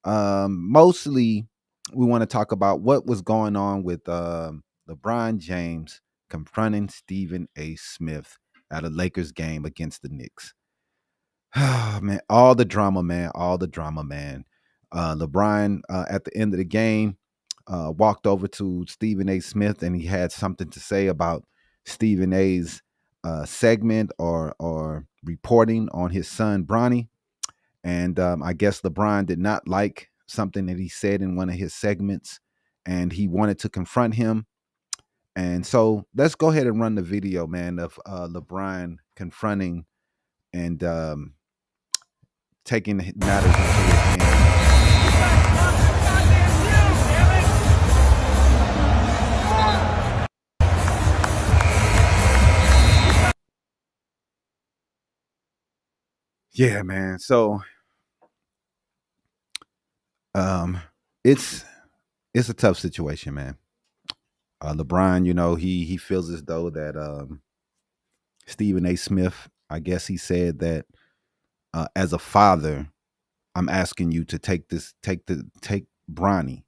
Mostly, we want to talk about what was going on with LeBron James confronting Stephen A. Smith at a Lakers game against the Knicks. Man, all the drama, man. LeBron, at the end of the game, walked over to Stephen A. Smith, and he had something to say about Stephen A.'s segment or reporting on his son Bronny. And I guess LeBron did not like something that he said in one of his segments, and he wanted to confront him. And so let's go ahead and run the video, man, of LeBron confronting and taking matters into his hands. Yeah, man. So it's a tough situation, man. LeBron, he feels as though that Stephen A. Smith, I guess he said that as a father, I'm asking you to take Bronny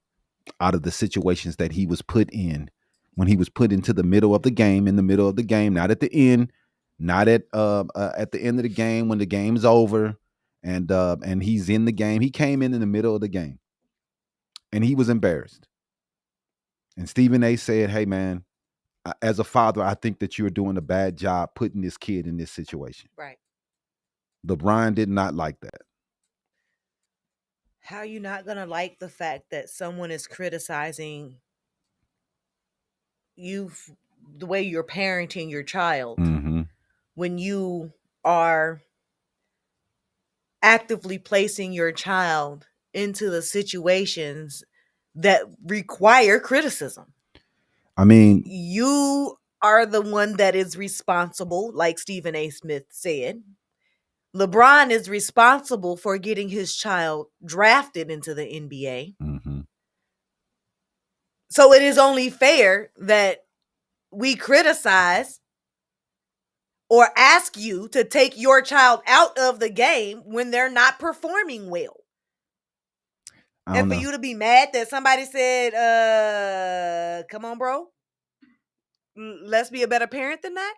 out of the situations that he was put in when he was put into the middle of the game, not at the end, not at the end of the game when the game's over, and he's in the game. He came in the middle of the game, and he was embarrassed. And Stephen A. said, "Hey, man, as a father, I think that you're doing a bad job putting this kid in this situation." Right. LeBron did not like that. How are you not going to like the fact that someone is criticizing you, the way you're parenting your child, when you are actively placing your child into the situations that require criticism? I mean, you are the one that is responsible, like Stephen A. Smith said. LeBron is responsible for getting his child drafted into the NBA. So it is only fair that we criticize or ask you to take your child out of the game when they're not performing well. And for you to be mad that somebody said, come on, bro, let's be a better parent than that.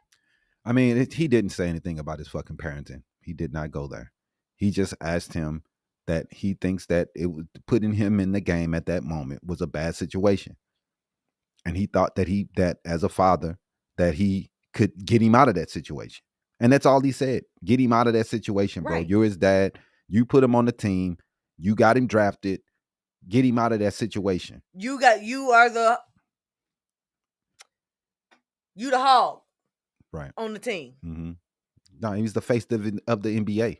I mean, he didn't say anything about his fucking parenting. He did not go there. He just asked him that he thinks that it was putting him in the game at that moment was a bad situation. And he thought that as a father, that he could get him out of that situation. And that's all he said. Get him out of that situation, bro. Right. You're his dad. You put him on the team. You got him drafted. Get him out of that situation. You the hog. Right. On the team. No, he was the face of the NBA.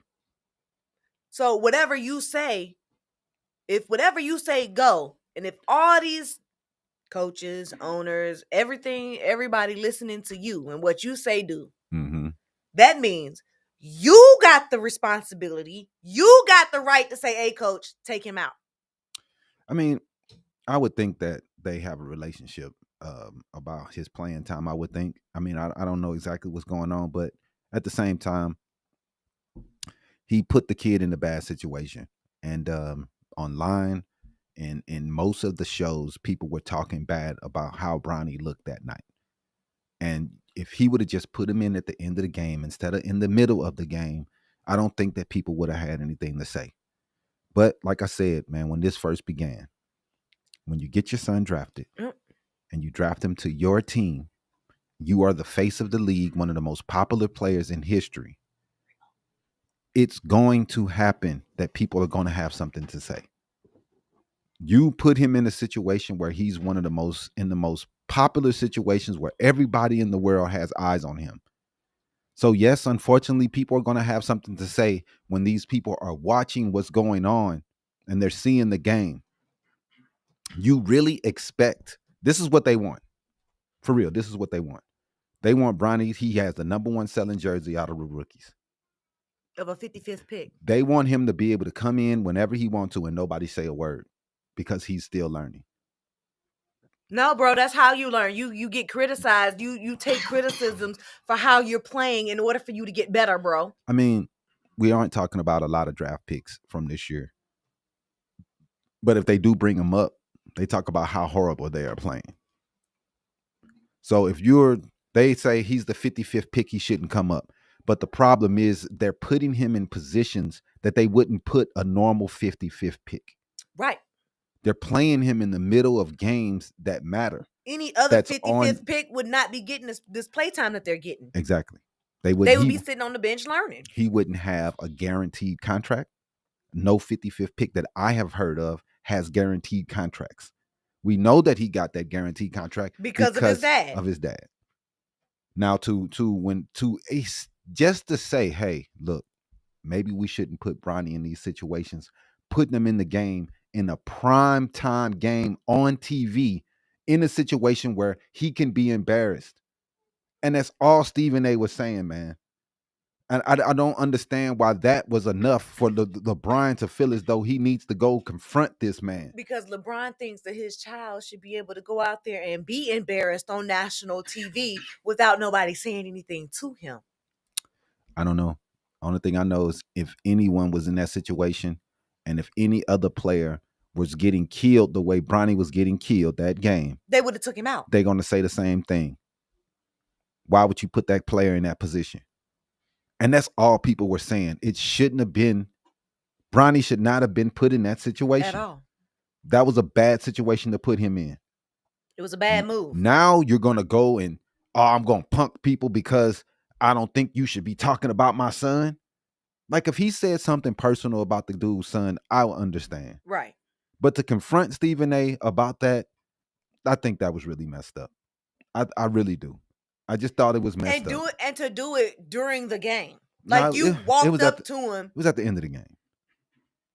So whatever you say, go. And if all these coaches, owners, everybody listening to you and what you say do, that means you got the responsibility. You got the right to say, hey, coach, take him out. I mean, I would think that they have a relationship about his playing time, I would think. I mean, I don't know exactly what's going on, but at the same time, he put the kid in a bad situation. And online and in most of the shows, people were talking bad about how Bronny looked that night. And if he would have just put him in at the end of the game instead of in the middle of the game, I don't think that people would have had anything to say. But like I said, man, when this first began, when you get your son drafted and you draft him to your team, you are the face of the league, one of the most popular players in history. It's going to happen that people are going to have something to say. You put him in a situation where he's one of the most popular situations where everybody in the world has eyes on him. So yes, unfortunately, people are going to have something to say when these people are watching what's going on and they're seeing the game. You really expect, this is what they want. For real, this is what they want. They want Bronny. He has the number one selling jersey out of the rookies. Of a 55th pick. They want him to be able to come in whenever he wants to and nobody say a word because he's still learning. No, bro, that's how you learn. You get criticized. You take criticisms for how you're playing in order for you to get better, bro. I mean, we aren't talking about a lot of draft picks from this year. But if they do bring them up, they talk about how horrible they are playing. So if they say he's the 55th pick, he shouldn't come up. But the problem is they're putting him in positions that they wouldn't put a normal 55th pick. Right. They're playing him in the middle of games that matter. Any other That's 55th pick would not be getting this play time that they're getting. Exactly. They would be sitting on the bench learning. He wouldn't have a guaranteed contract. No 55th pick that I have heard of has guaranteed contracts. We know that he got that guaranteed contract because of his dad. Now just to say, hey, look, maybe we shouldn't put Bronny in these situations, putting him in the game in a prime time game on TV in a situation where he can be embarrassed. And that's all Stephen A was saying, man. And I don't understand why that was enough for LeBron to feel as though he needs to go confront this man. Because LeBron thinks that his child should be able to go out there and be embarrassed on national TV without nobody saying anything to him. I don't know. Only thing I know is if anyone was in that situation and if any other player was getting killed the way Bronny was getting killed that game, they would have took him out. They're going to say the same thing. Why would you put that player in that position? And that's all people were saying. It shouldn't have been. Bronny should not have been put in that situation. At all. That was a bad situation to put him in. It was a bad move. Now you're going to go and, I'm going to punk people because I don't think you should be talking about my son. Like if he said something personal about the dude's son, I will understand. Right. But to confront Stephen A about that, I think that was really messed up. I really do. I just thought it was messed up. And to do it during the game. Like you walked up to him. It was at the end of the game.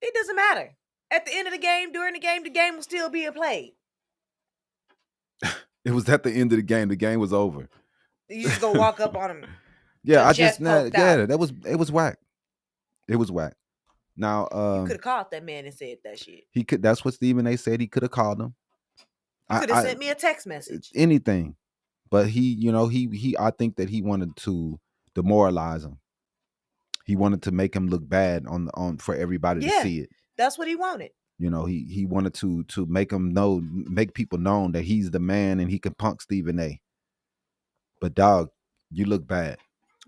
It doesn't matter. At the end of the game, during the game will still be played. It was at the end of the game. The game was over. You just go walk up on him. Yeah, it was whack. It was whack. Now, you could have called that man and said that shit. He could. That's what Stephen A said. He could have called him. You could have sent me a text message. Anything, but he. I think that he wanted to demoralize him. He wanted to make him look bad on for everybody to see it. That's what he wanted. He wanted to make people known that he's the man and he can punk Stephen A. But dog, you look bad.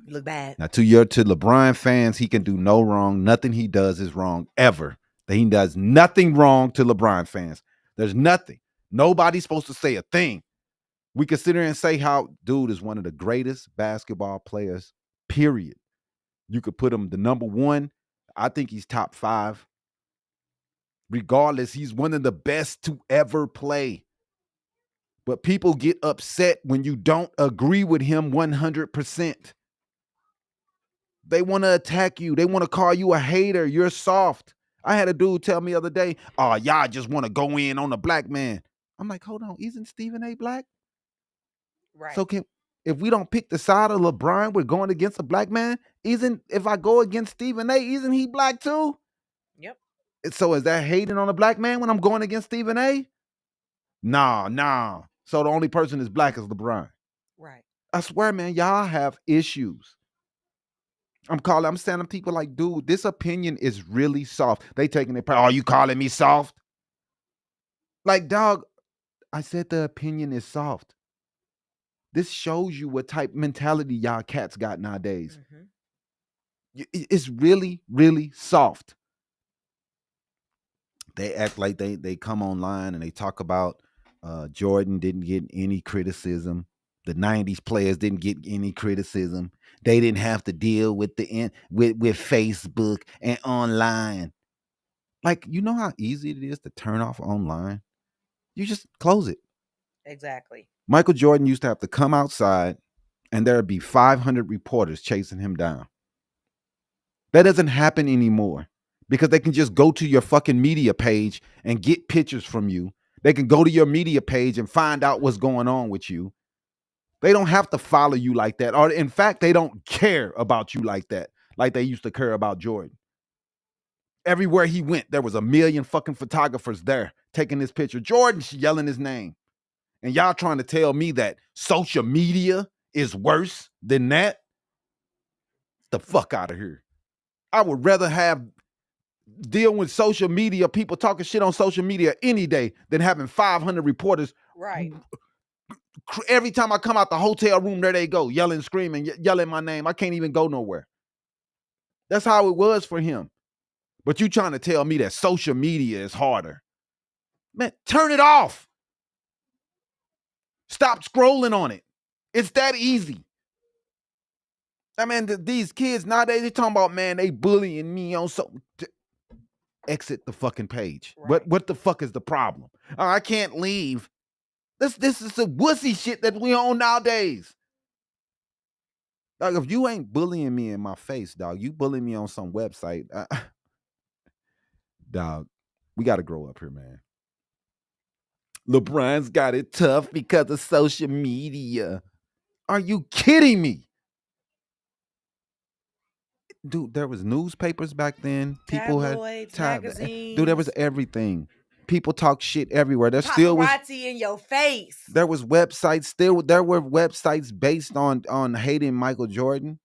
You look bad. Now to LeBron fans, he can do no wrong. Nothing he does is wrong ever. That he does nothing wrong to LeBron fans. There's nothing. Nobody's supposed to say a thing. We can sit here and say how dude is one of the greatest basketball players, period. You could put him the number one. I think he's top 5. Regardless, he's one of the best to ever play. But people get upset when you don't agree with him 100%. They want to attack you. They want to call you a hater. You're soft. I had a dude tell me the other day, oh, y'all just want to go in on a black man. I'm like, hold on, isn't Stephen A black? Right. So if we don't pick the side of LeBron, we're going against a black man? If I go against Stephen A, isn't he black too? Yep. So is that hating on a black man when I'm going against Stephen A? Nah. So the only person that's black is LeBron. Right. I swear, man, y'all have issues. I'm saying to people like, dude, this opinion is really soft. They taking it, oh, you calling me soft? Like, dog, I said the opinion is soft. This shows you what type mentality y'all cats got nowadays. Mm-hmm. It's really, really soft. They act like they come online and they talk about Jordan didn't get any criticism. The 90s players didn't get any criticism. They didn't have to deal with with Facebook and online. Like, you know how easy it is to turn off online? You just close it. Exactly. Michael Jordan used to have to come outside and there'd be 500 reporters chasing him down. That doesn't happen anymore because they can just go to your fucking media page and get pictures from you. They can go to your media page and find out what's going on with you. They don't have to follow you like that. Or in fact, they don't care about you like that, like they used to care about Jordan. Everywhere he went, there was a million fucking photographers there taking his picture. Jordan yelling his name. And y'all trying to tell me that social media is worse than that? The fuck out of here. I would rather deal with social media, people talking shit on social media any day than having 500 reporters. Right. Every time I come out the hotel room, there they go, yelling, screaming, yelling my name. I can't even go nowhere. That's how it was for him. But you trying to tell me that social media is harder. Man, turn it off. Stop scrolling on it. It's that easy. I mean, these kids nowadays, they talking about, man, they bullying me on something. Exit the fucking page. Right. What the fuck is the problem? Oh, I can't leave. This is some wussy shit that we on nowadays. Like, if you ain't bullying me in my face, dog, you bullying me on some website. Dog, we got to grow up here, man. LeBron's got it tough because of social media. Are you kidding me? Dude, there was newspapers back then. People tabloids, had magazines. Dude, there was everything. People talk shit everywhere. There paparazzi still was in your face. There was websites. There were websites based on hating Michael Jordan.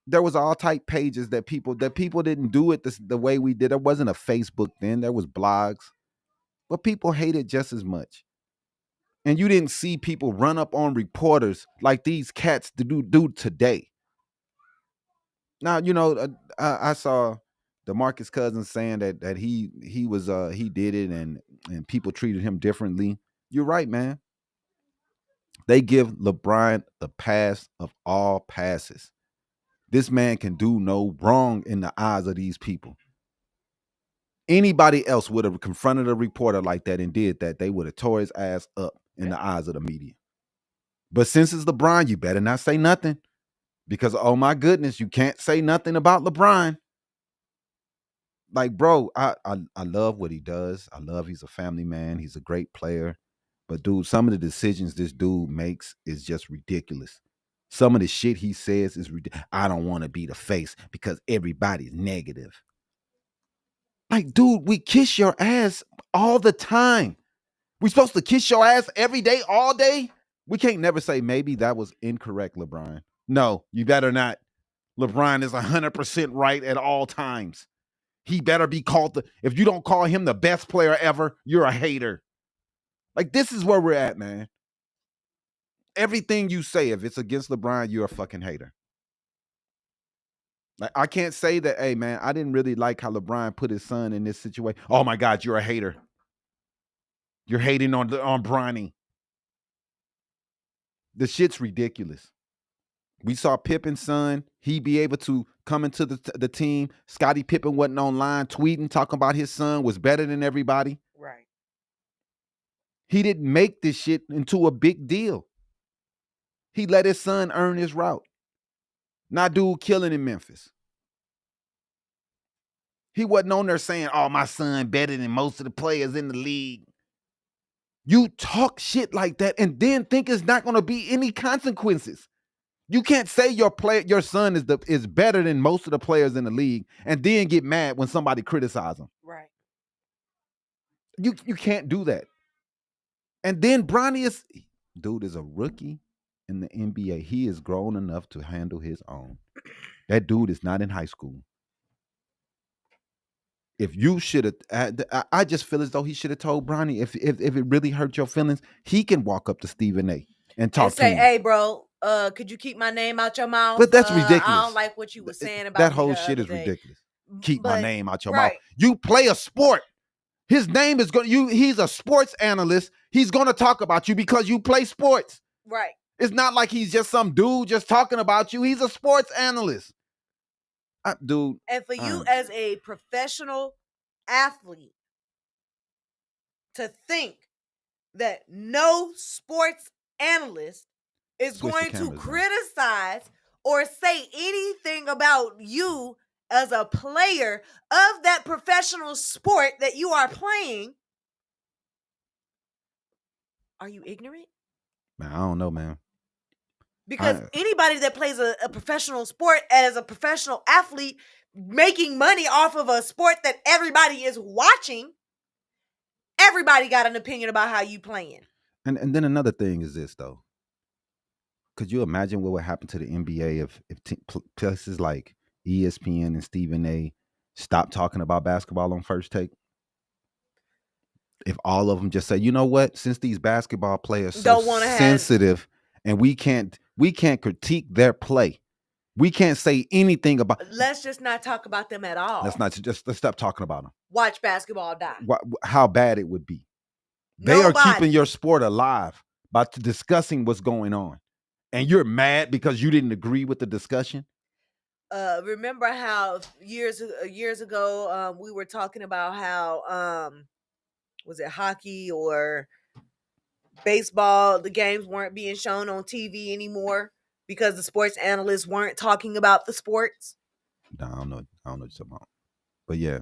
There was all type pages that people didn't do it the way we did. There wasn't a Facebook then. There was blogs, but people hated just as much. And you didn't see people run up on reporters like these cats do today. Now, you know, I saw DeMarcus Cousins saying that he did it and people treated him differently. You're right, man. They give LeBron the pass of all passes. This man can do no wrong in the eyes of these people. Anybody else would have confronted a reporter like that and did that, they would have tore his ass up in the eyes of the media. But since it's LeBron, you better not say nothing. Because, oh my goodness, you can't say nothing about LeBron. Like, bro, I love what he does. I love he's a family man. He's a great player. But, dude, some of the decisions this dude makes is just ridiculous. Some of the shit he says is ridiculous. I don't want to be the face because everybody's negative. Like, dude, we kiss your ass all the time. We supposed to kiss your ass every day, all day? We can't never say maybe that was incorrect, LeBron. No, you better not. LeBron is 100% right at all times. He better be called if you don't call him the best player ever, you're a hater. Like, this is where we're at, man. Everything you say, if it's against LeBron, you're a fucking hater. Like, I can't say that, hey, man, I didn't really like how LeBron put his son in this situation. Oh, my God, you're a hater. You're hating on Bronny. The shit's ridiculous. We saw Pippen's son. He be able to come into the team. Scottie Pippen wasn't online tweeting, talking about his son was better than everybody. Right. He didn't make this shit into a big deal. He let his son earn his route. Not dude killing in Memphis. He wasn't on there saying, oh, my son better than most of the players in the league. You talk shit like that and then think it's not going to be any consequences. You can't say your son is better than most of the players in the league and then get mad when somebody criticizes him. Right. You can't do that. And then Bronny is a rookie in the NBA. He is grown enough to handle his own. That dude is not in high school. If you should have, I just feel as though he should have told Bronny if it really hurt your feelings, he can walk up to Stephen A. and talk and say, to him. hey, bro, could you keep my name out your mouth? But that's ridiculous. I don't like what you were saying about that whole shit is ridiculous. Keep my name out your mouth. You play a sport. His name is he's a sports analyst. He's going to talk about you because you play sports. Right. It's not like he's just some dude just talking about you. He's a sports analyst. Dude. And for you as a professional athlete to think that no sports analyst is going to criticize or say anything about you as a player of that professional sport that you are playing, are you ignorant? Man, I don't know, man. Because anybody that plays a professional sport as a professional athlete making money off of a sport that everybody is watching, everybody got an opinion about how you playing. And then another thing is this, though. Could you imagine what would happen to the NBA if places like ESPN and Stephen A. stopped talking about basketball on First Take? If all of them just say, you know what, since these basketball players are so sensitive and we can't critique their play, We can't say anything about. Let's just not talk about them at all. Let's stop talking about them. Watch basketball die. How bad it would be. They are keeping your sport alive by discussing what's going on, and you're mad because you didn't agree with the discussion. Remember how years ago we were talking about how was it hockey or baseball? The games weren't being shown on TV anymore because the sports analysts weren't talking about the sports. No, I don't know what you're talking about. But yeah.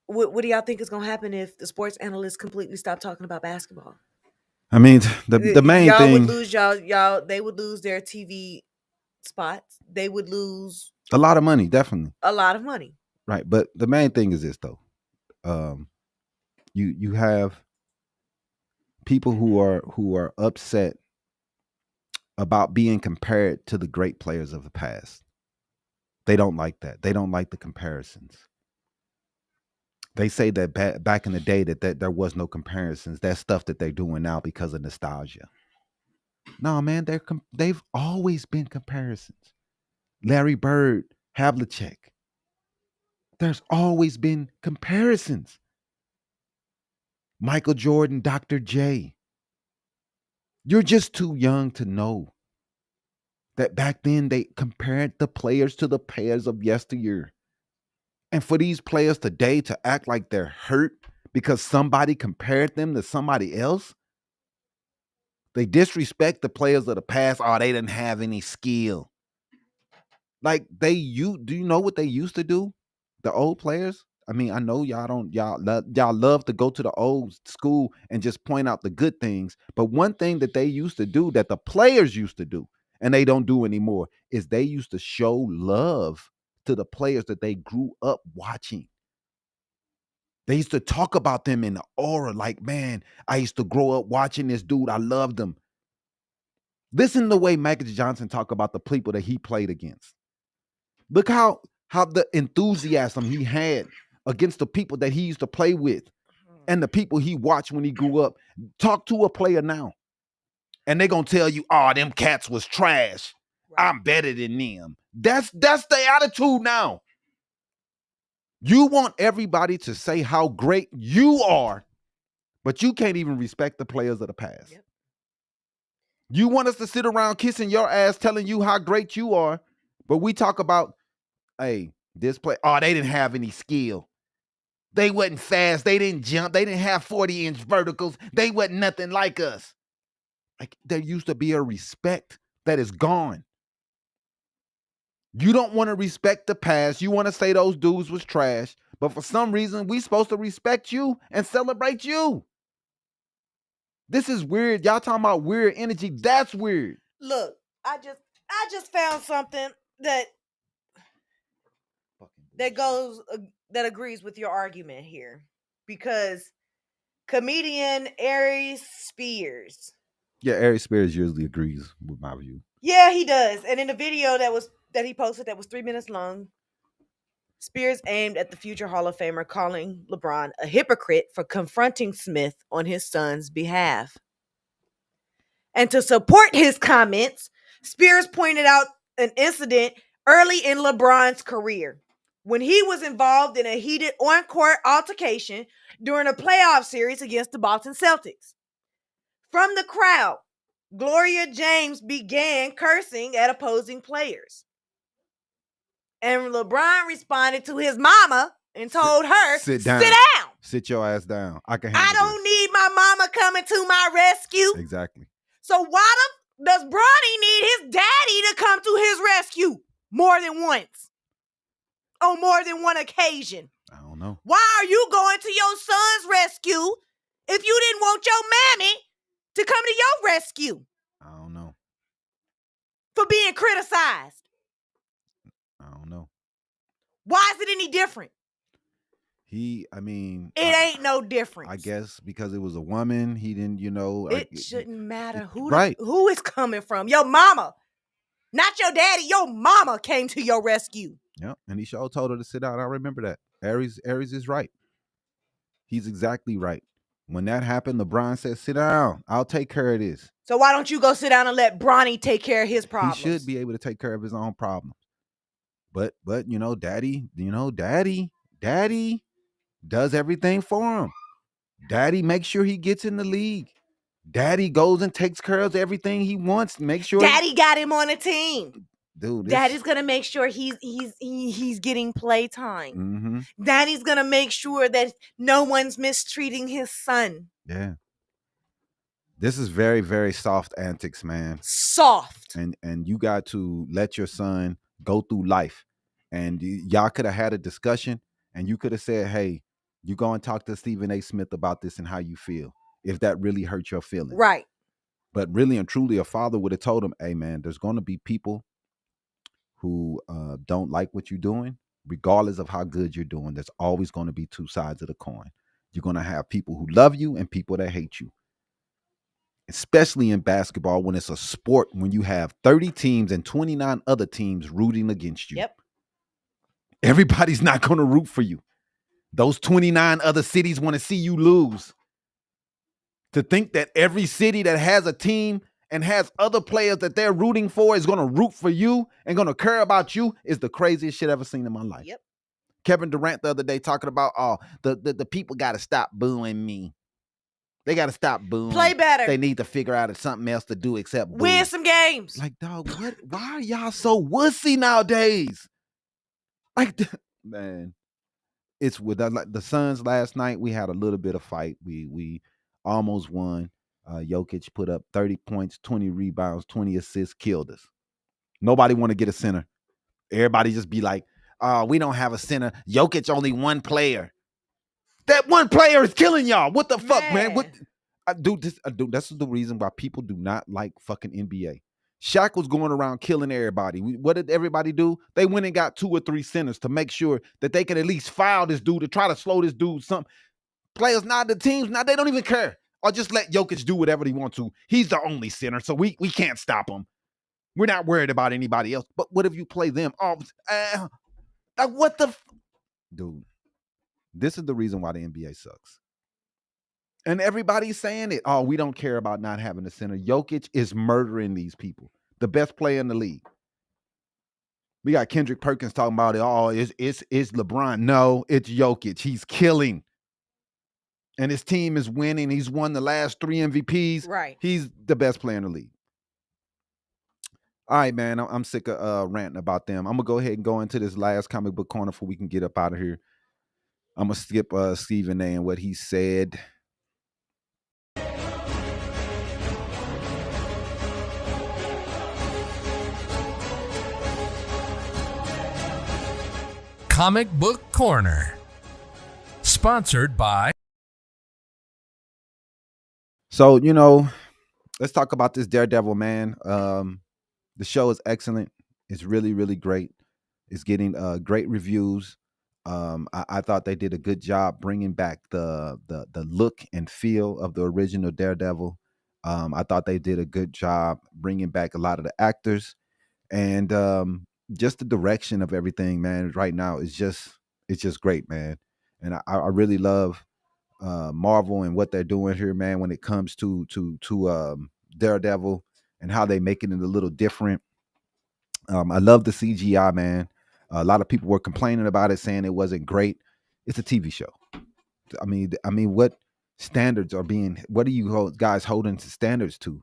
What do y'all think is going to happen if the sports analysts completely stop talking about basketball? I mean, the main y'all thing. Would lose they would lose their TV spots. They would lose a lot of money, definitely. A lot of money. Right. But the main thing is this, though. You have people who are upset about being compared to the great players of the past. They don't like that. They don't like the comparisons. They say that back in the day that there was no comparisons. That's stuff that they're doing now because of nostalgia. No, man, they've always been comparisons. Larry Bird, Havlicek. There's always been comparisons. Michael Jordan, Dr. J. You're just too young to know that back then they compared the players to the players of yesteryear. And for these players today to act like they're hurt because somebody compared them to somebody else, they disrespect the players of the past. Oh, they didn't have any skill. Like do you know what they used to do? The old players? I mean, I know y'all love to go to the old school and just point out the good things. But one thing that they used to do, that the players used to do, and they don't do anymore, is they used to show love to the players that they grew up watching. They used to talk about them in the aura, like, man, I used to grow up watching this dude. I loved him. Listen to the way Magic Johnson talked about the people that he played against. Look how the enthusiasm he had against the people that he used to play with and the people he watched when he grew up. Talk to a player now, and they're going to tell you, oh, them cats was trash. Right. I'm better than them. That's the attitude now. You want everybody to say how great you are, but you can't even respect the players of the past. Yep. You want us to sit around kissing your ass telling you how great you are, but we talk about, hey, this play, oh, they didn't have any skill. They wasn't fast. They didn't jump. They didn't have 40-inch verticals. They wasn't nothing like us. Like, there used to be a respect that is gone. You don't want to respect the past. You want to say those dudes was trash. But for some reason, we supposed to respect you and celebrate you. This is weird. Y'all talking about weird energy. That's weird. Look, I just found something that agrees with your argument here, because comedian Aries Spears. Yeah, Aries Spears usually agrees with my view. Yeah, he does. And in the video that he posted that was 3 minutes long, Spears aimed at the future Hall of Famer, calling LeBron a hypocrite for confronting Smith on his son's behalf. And to support his comments, Spears pointed out an incident early in LeBron's career when he was involved in a heated on-court altercation during a playoff series against the Boston Celtics. From the crowd, Gloria James began cursing at opposing players. And LeBron responded to his mama and told her, sit down. Sit your ass down. I don't need my mama coming to my rescue. Exactly. So why does Bronny need his daddy to come to his rescue more than once? On more than one occasion? I don't know. Why are you going to your son's rescue if you didn't want your mammy to come to your rescue? I don't know. For being criticized? I don't know. Why is it any different? It ain't no difference. I guess because it was a woman, he didn't, It shouldn't matter who is coming from. Your mama, not your daddy. Your mama came to your rescue. Yep, and he sure told her to sit down. I remember that. Aries is right. He's exactly right. When that happened, LeBron said, "Sit down. I'll take care of this." So why don't you go sit down and let Bronny take care of his problems? He should be able to take care of his own problems. But daddy does everything for him. Daddy makes sure he gets in the league. Daddy goes and takes care of everything he wants. Make sure Daddy got him on a team. Dude, Daddy's gonna make sure he's getting play time. Mm-hmm. Daddy's gonna make sure that no one's mistreating his son. Yeah. This is very, very soft antics, man. Soft. And you got to let your son go through life. And y'all could have had a discussion, and you could have said, "Hey, you go and talk to Stephen A. Smith about this and how you feel, if that really hurt your feelings." Right. But really and truly, a father would have told him, "Hey, man, there's going to be people who don't like what you're doing, regardless of how good you're doing. There's always going to be two sides of the coin. You're going to have people who love you and people that hate you. Especially in basketball, when it's a sport, when you have 30 teams and 29 other teams rooting against you. Yep. Everybody's not going to root for you. Those 29 other cities want to see you lose. To think that every city that has a team and has other players that they're rooting for is going to root for you and going to care about you is the craziest shit I've ever seen in my life. Yep. Kevin Durant the other day talking about, the people got to stop booing me. They got to stop booing. Play better. They need to figure out something else to do except boo. Win some games. Like, dog, what? Why are y'all so wussy nowadays? Like, man, it's with the Suns last night. We had a little bit of fight. We almost won. Jokic put up 30 points, 20 rebounds, 20 assists, killed us. Nobody want to get a center. Everybody just be like, we don't have a center. Jokic only one player. That one player is killing y'all. What the fuck, man? What? Dude, that's the reason why people do not like fucking NBA. Shaq was going around killing everybody. What did everybody do? They went and got 2 or 3 centers to make sure that they could at least foul this dude to try to slow this dude. Some players, now the teams, now they don't even care. Or just let Jokic do whatever he wants to. He's the only center, so we can't stop him. We're not worried about anybody else. But what if you play them? What the dude? This is the reason why the NBA sucks. And everybody's saying it. Oh, we don't care about not having a center. Jokic is murdering these people. The best player in the league. We got Kendrick Perkins talking about it. Oh, it's LeBron. No, it's Jokic. He's killing. And his team is winning. He's won the last 3 MVPs. Right. He's the best player in the league. All right, man. I'm sick of ranting about them. I'm going to go ahead and go into this last comic book corner before we can get up out of here. I'm going to skip Stephen A. and what he said. Comic Book Corner. Sponsored by... So, let's talk about this Daredevil, man. The show is excellent. It's really, really great. It's getting great reviews. I thought they did a good job bringing back the look and feel of the original Daredevil. I thought they did a good job bringing back a lot of the actors, and just the direction of everything, man. Right now, it's just great, man. And I really love Marvel and what they're doing here, man. When it comes to Daredevil and how they make it a little different. I love the CGI, man. A lot of people were complaining about it, saying it wasn't great. It's a TV show. I mean, what standards are being? What are you guys holding to standards to?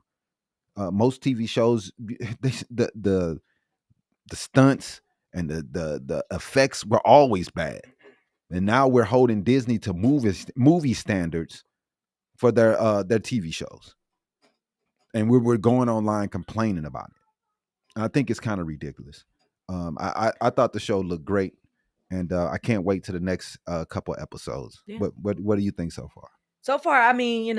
Most TV shows, the stunts and the effects were always bad, and now we're holding Disney to movie standards for their TV shows, and we're going online complaining about it. And I think it's kind of ridiculous. I thought the show looked great, and I can't wait to the next couple episodes. Yeah. What do you think so far? So far, I mean,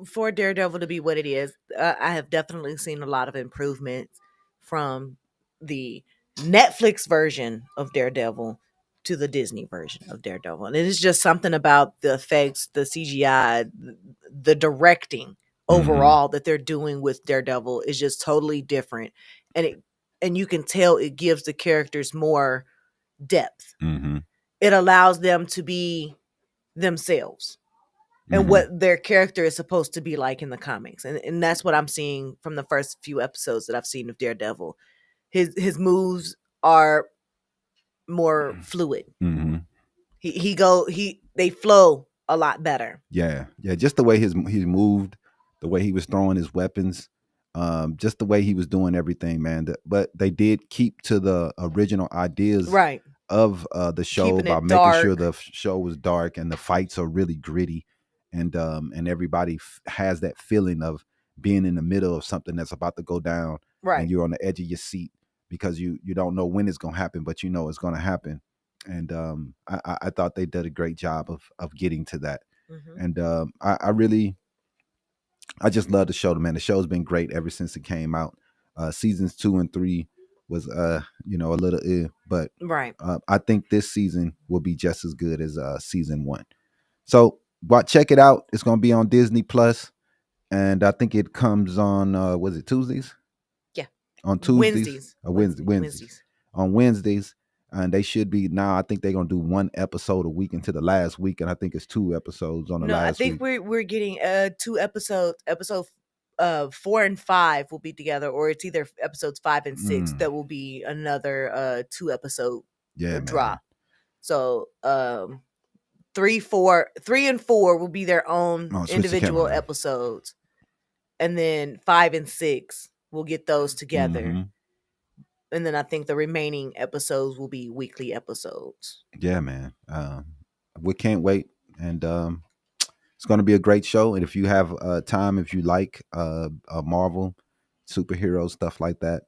for Daredevil to be what it is, I have definitely seen a lot of improvements from the Netflix version of Daredevil to the Disney version of Daredevil. And it is just something about the effects, the CGI, the directing overall that they're doing with Daredevil is just totally different. And you can tell it gives the characters more depth. Mm-hmm. It allows them to be themselves. and what their character is supposed to be like in the comics. And that's what I'm seeing from the first few episodes that I've seen of Daredevil. His moves are more fluid. They flow a lot better. Yeah. Just the way he moved, the way he was throwing his weapons, just the way he was doing everything, man. But they did keep to the original ideas of the show by making sure the show was dark and the fights are really gritty, and everybody has that feeling of being in the middle of something that's about to go down, and you're on the edge of your seat because you don't know when it's gonna happen, but you know it's gonna happen. And I thought they did a great job of getting to that. And I just love the show, man. The show's been great ever since it came out. Seasons 2 and 3 was a little but I think this season will be just as good as season 1. So check it out. It's gonna be on Disney Plus, and I think it comes on was it Tuesdays? Yeah. On Tuesdays. Wednesdays. On Wednesdays. And they should be now. I think they're gonna do 1 episode a week into the last week, and I think it's 2 episodes on the last week. I think we're getting 2 episodes. Episode 4 and 5 will be together, or it's either episodes 5 and 6 that will be another 2 episode drop. So 3 and 4 will be their own individual episodes, and then 5 and 6 we'll get those together. And then I think the remaining episodes will be weekly episodes. Yeah, man. We can't wait. And it's going to be a great show. And if you have time, if you like Marvel, superhero stuff like that,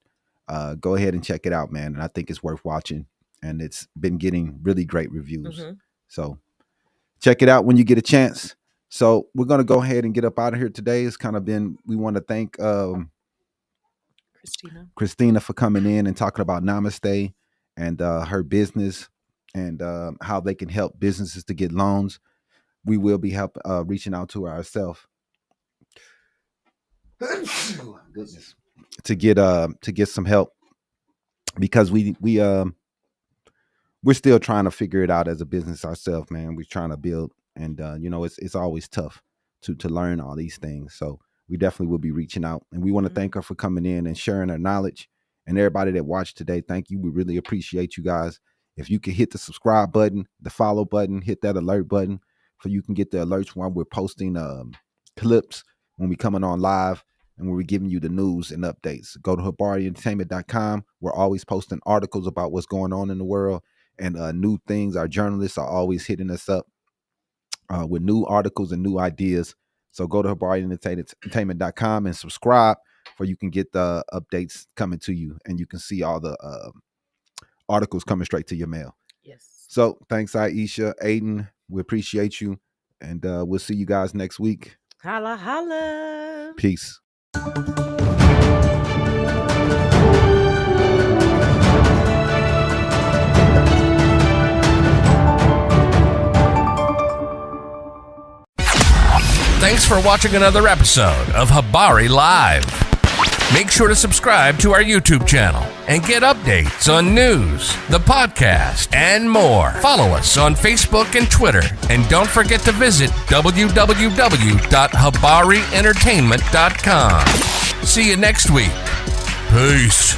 go ahead and check it out, man. And I think it's worth watching. And it's been getting really great reviews. So check it out when you get a chance. So we're going to go ahead and get up out of here today. It's kind of been, we want to thank Christina for coming in and talking about Namaste and her business and how they can help businesses to get loans. We will be reaching out to her ourselves to get some help, because we're still trying to figure it out as a business ourselves, man. We're trying to build, and it's always tough to learn all these things. So we definitely will be reaching out, and we want to thank her for coming in and sharing her knowledge. And everybody that watched today, thank you. We really appreciate you guys. If you could hit the subscribe button, the follow button, hit that alert button so you can get the alerts when we're posting clips, when we're coming on live, and when we're giving you the news and updates. Go to HabariEntertainment.com. We're always posting articles about what's going on in the world and new things. Our journalists are always hitting us up with new articles and new ideas. So go to HabariEntertainment.com and subscribe, for you can get the updates coming to you, and you can see all the articles coming straight to your mail. Yes. So thanks, Aisha, Aiden. We appreciate you, and we'll see you guys next week. Holla, holla. Peace. Thanks for watching another episode of Habari Live. Make sure to subscribe to our YouTube channel and get updates on news, the podcast, and more. Follow us on Facebook and Twitter. And don't forget to visit www.habarientertainment.com. See you next week. Peace.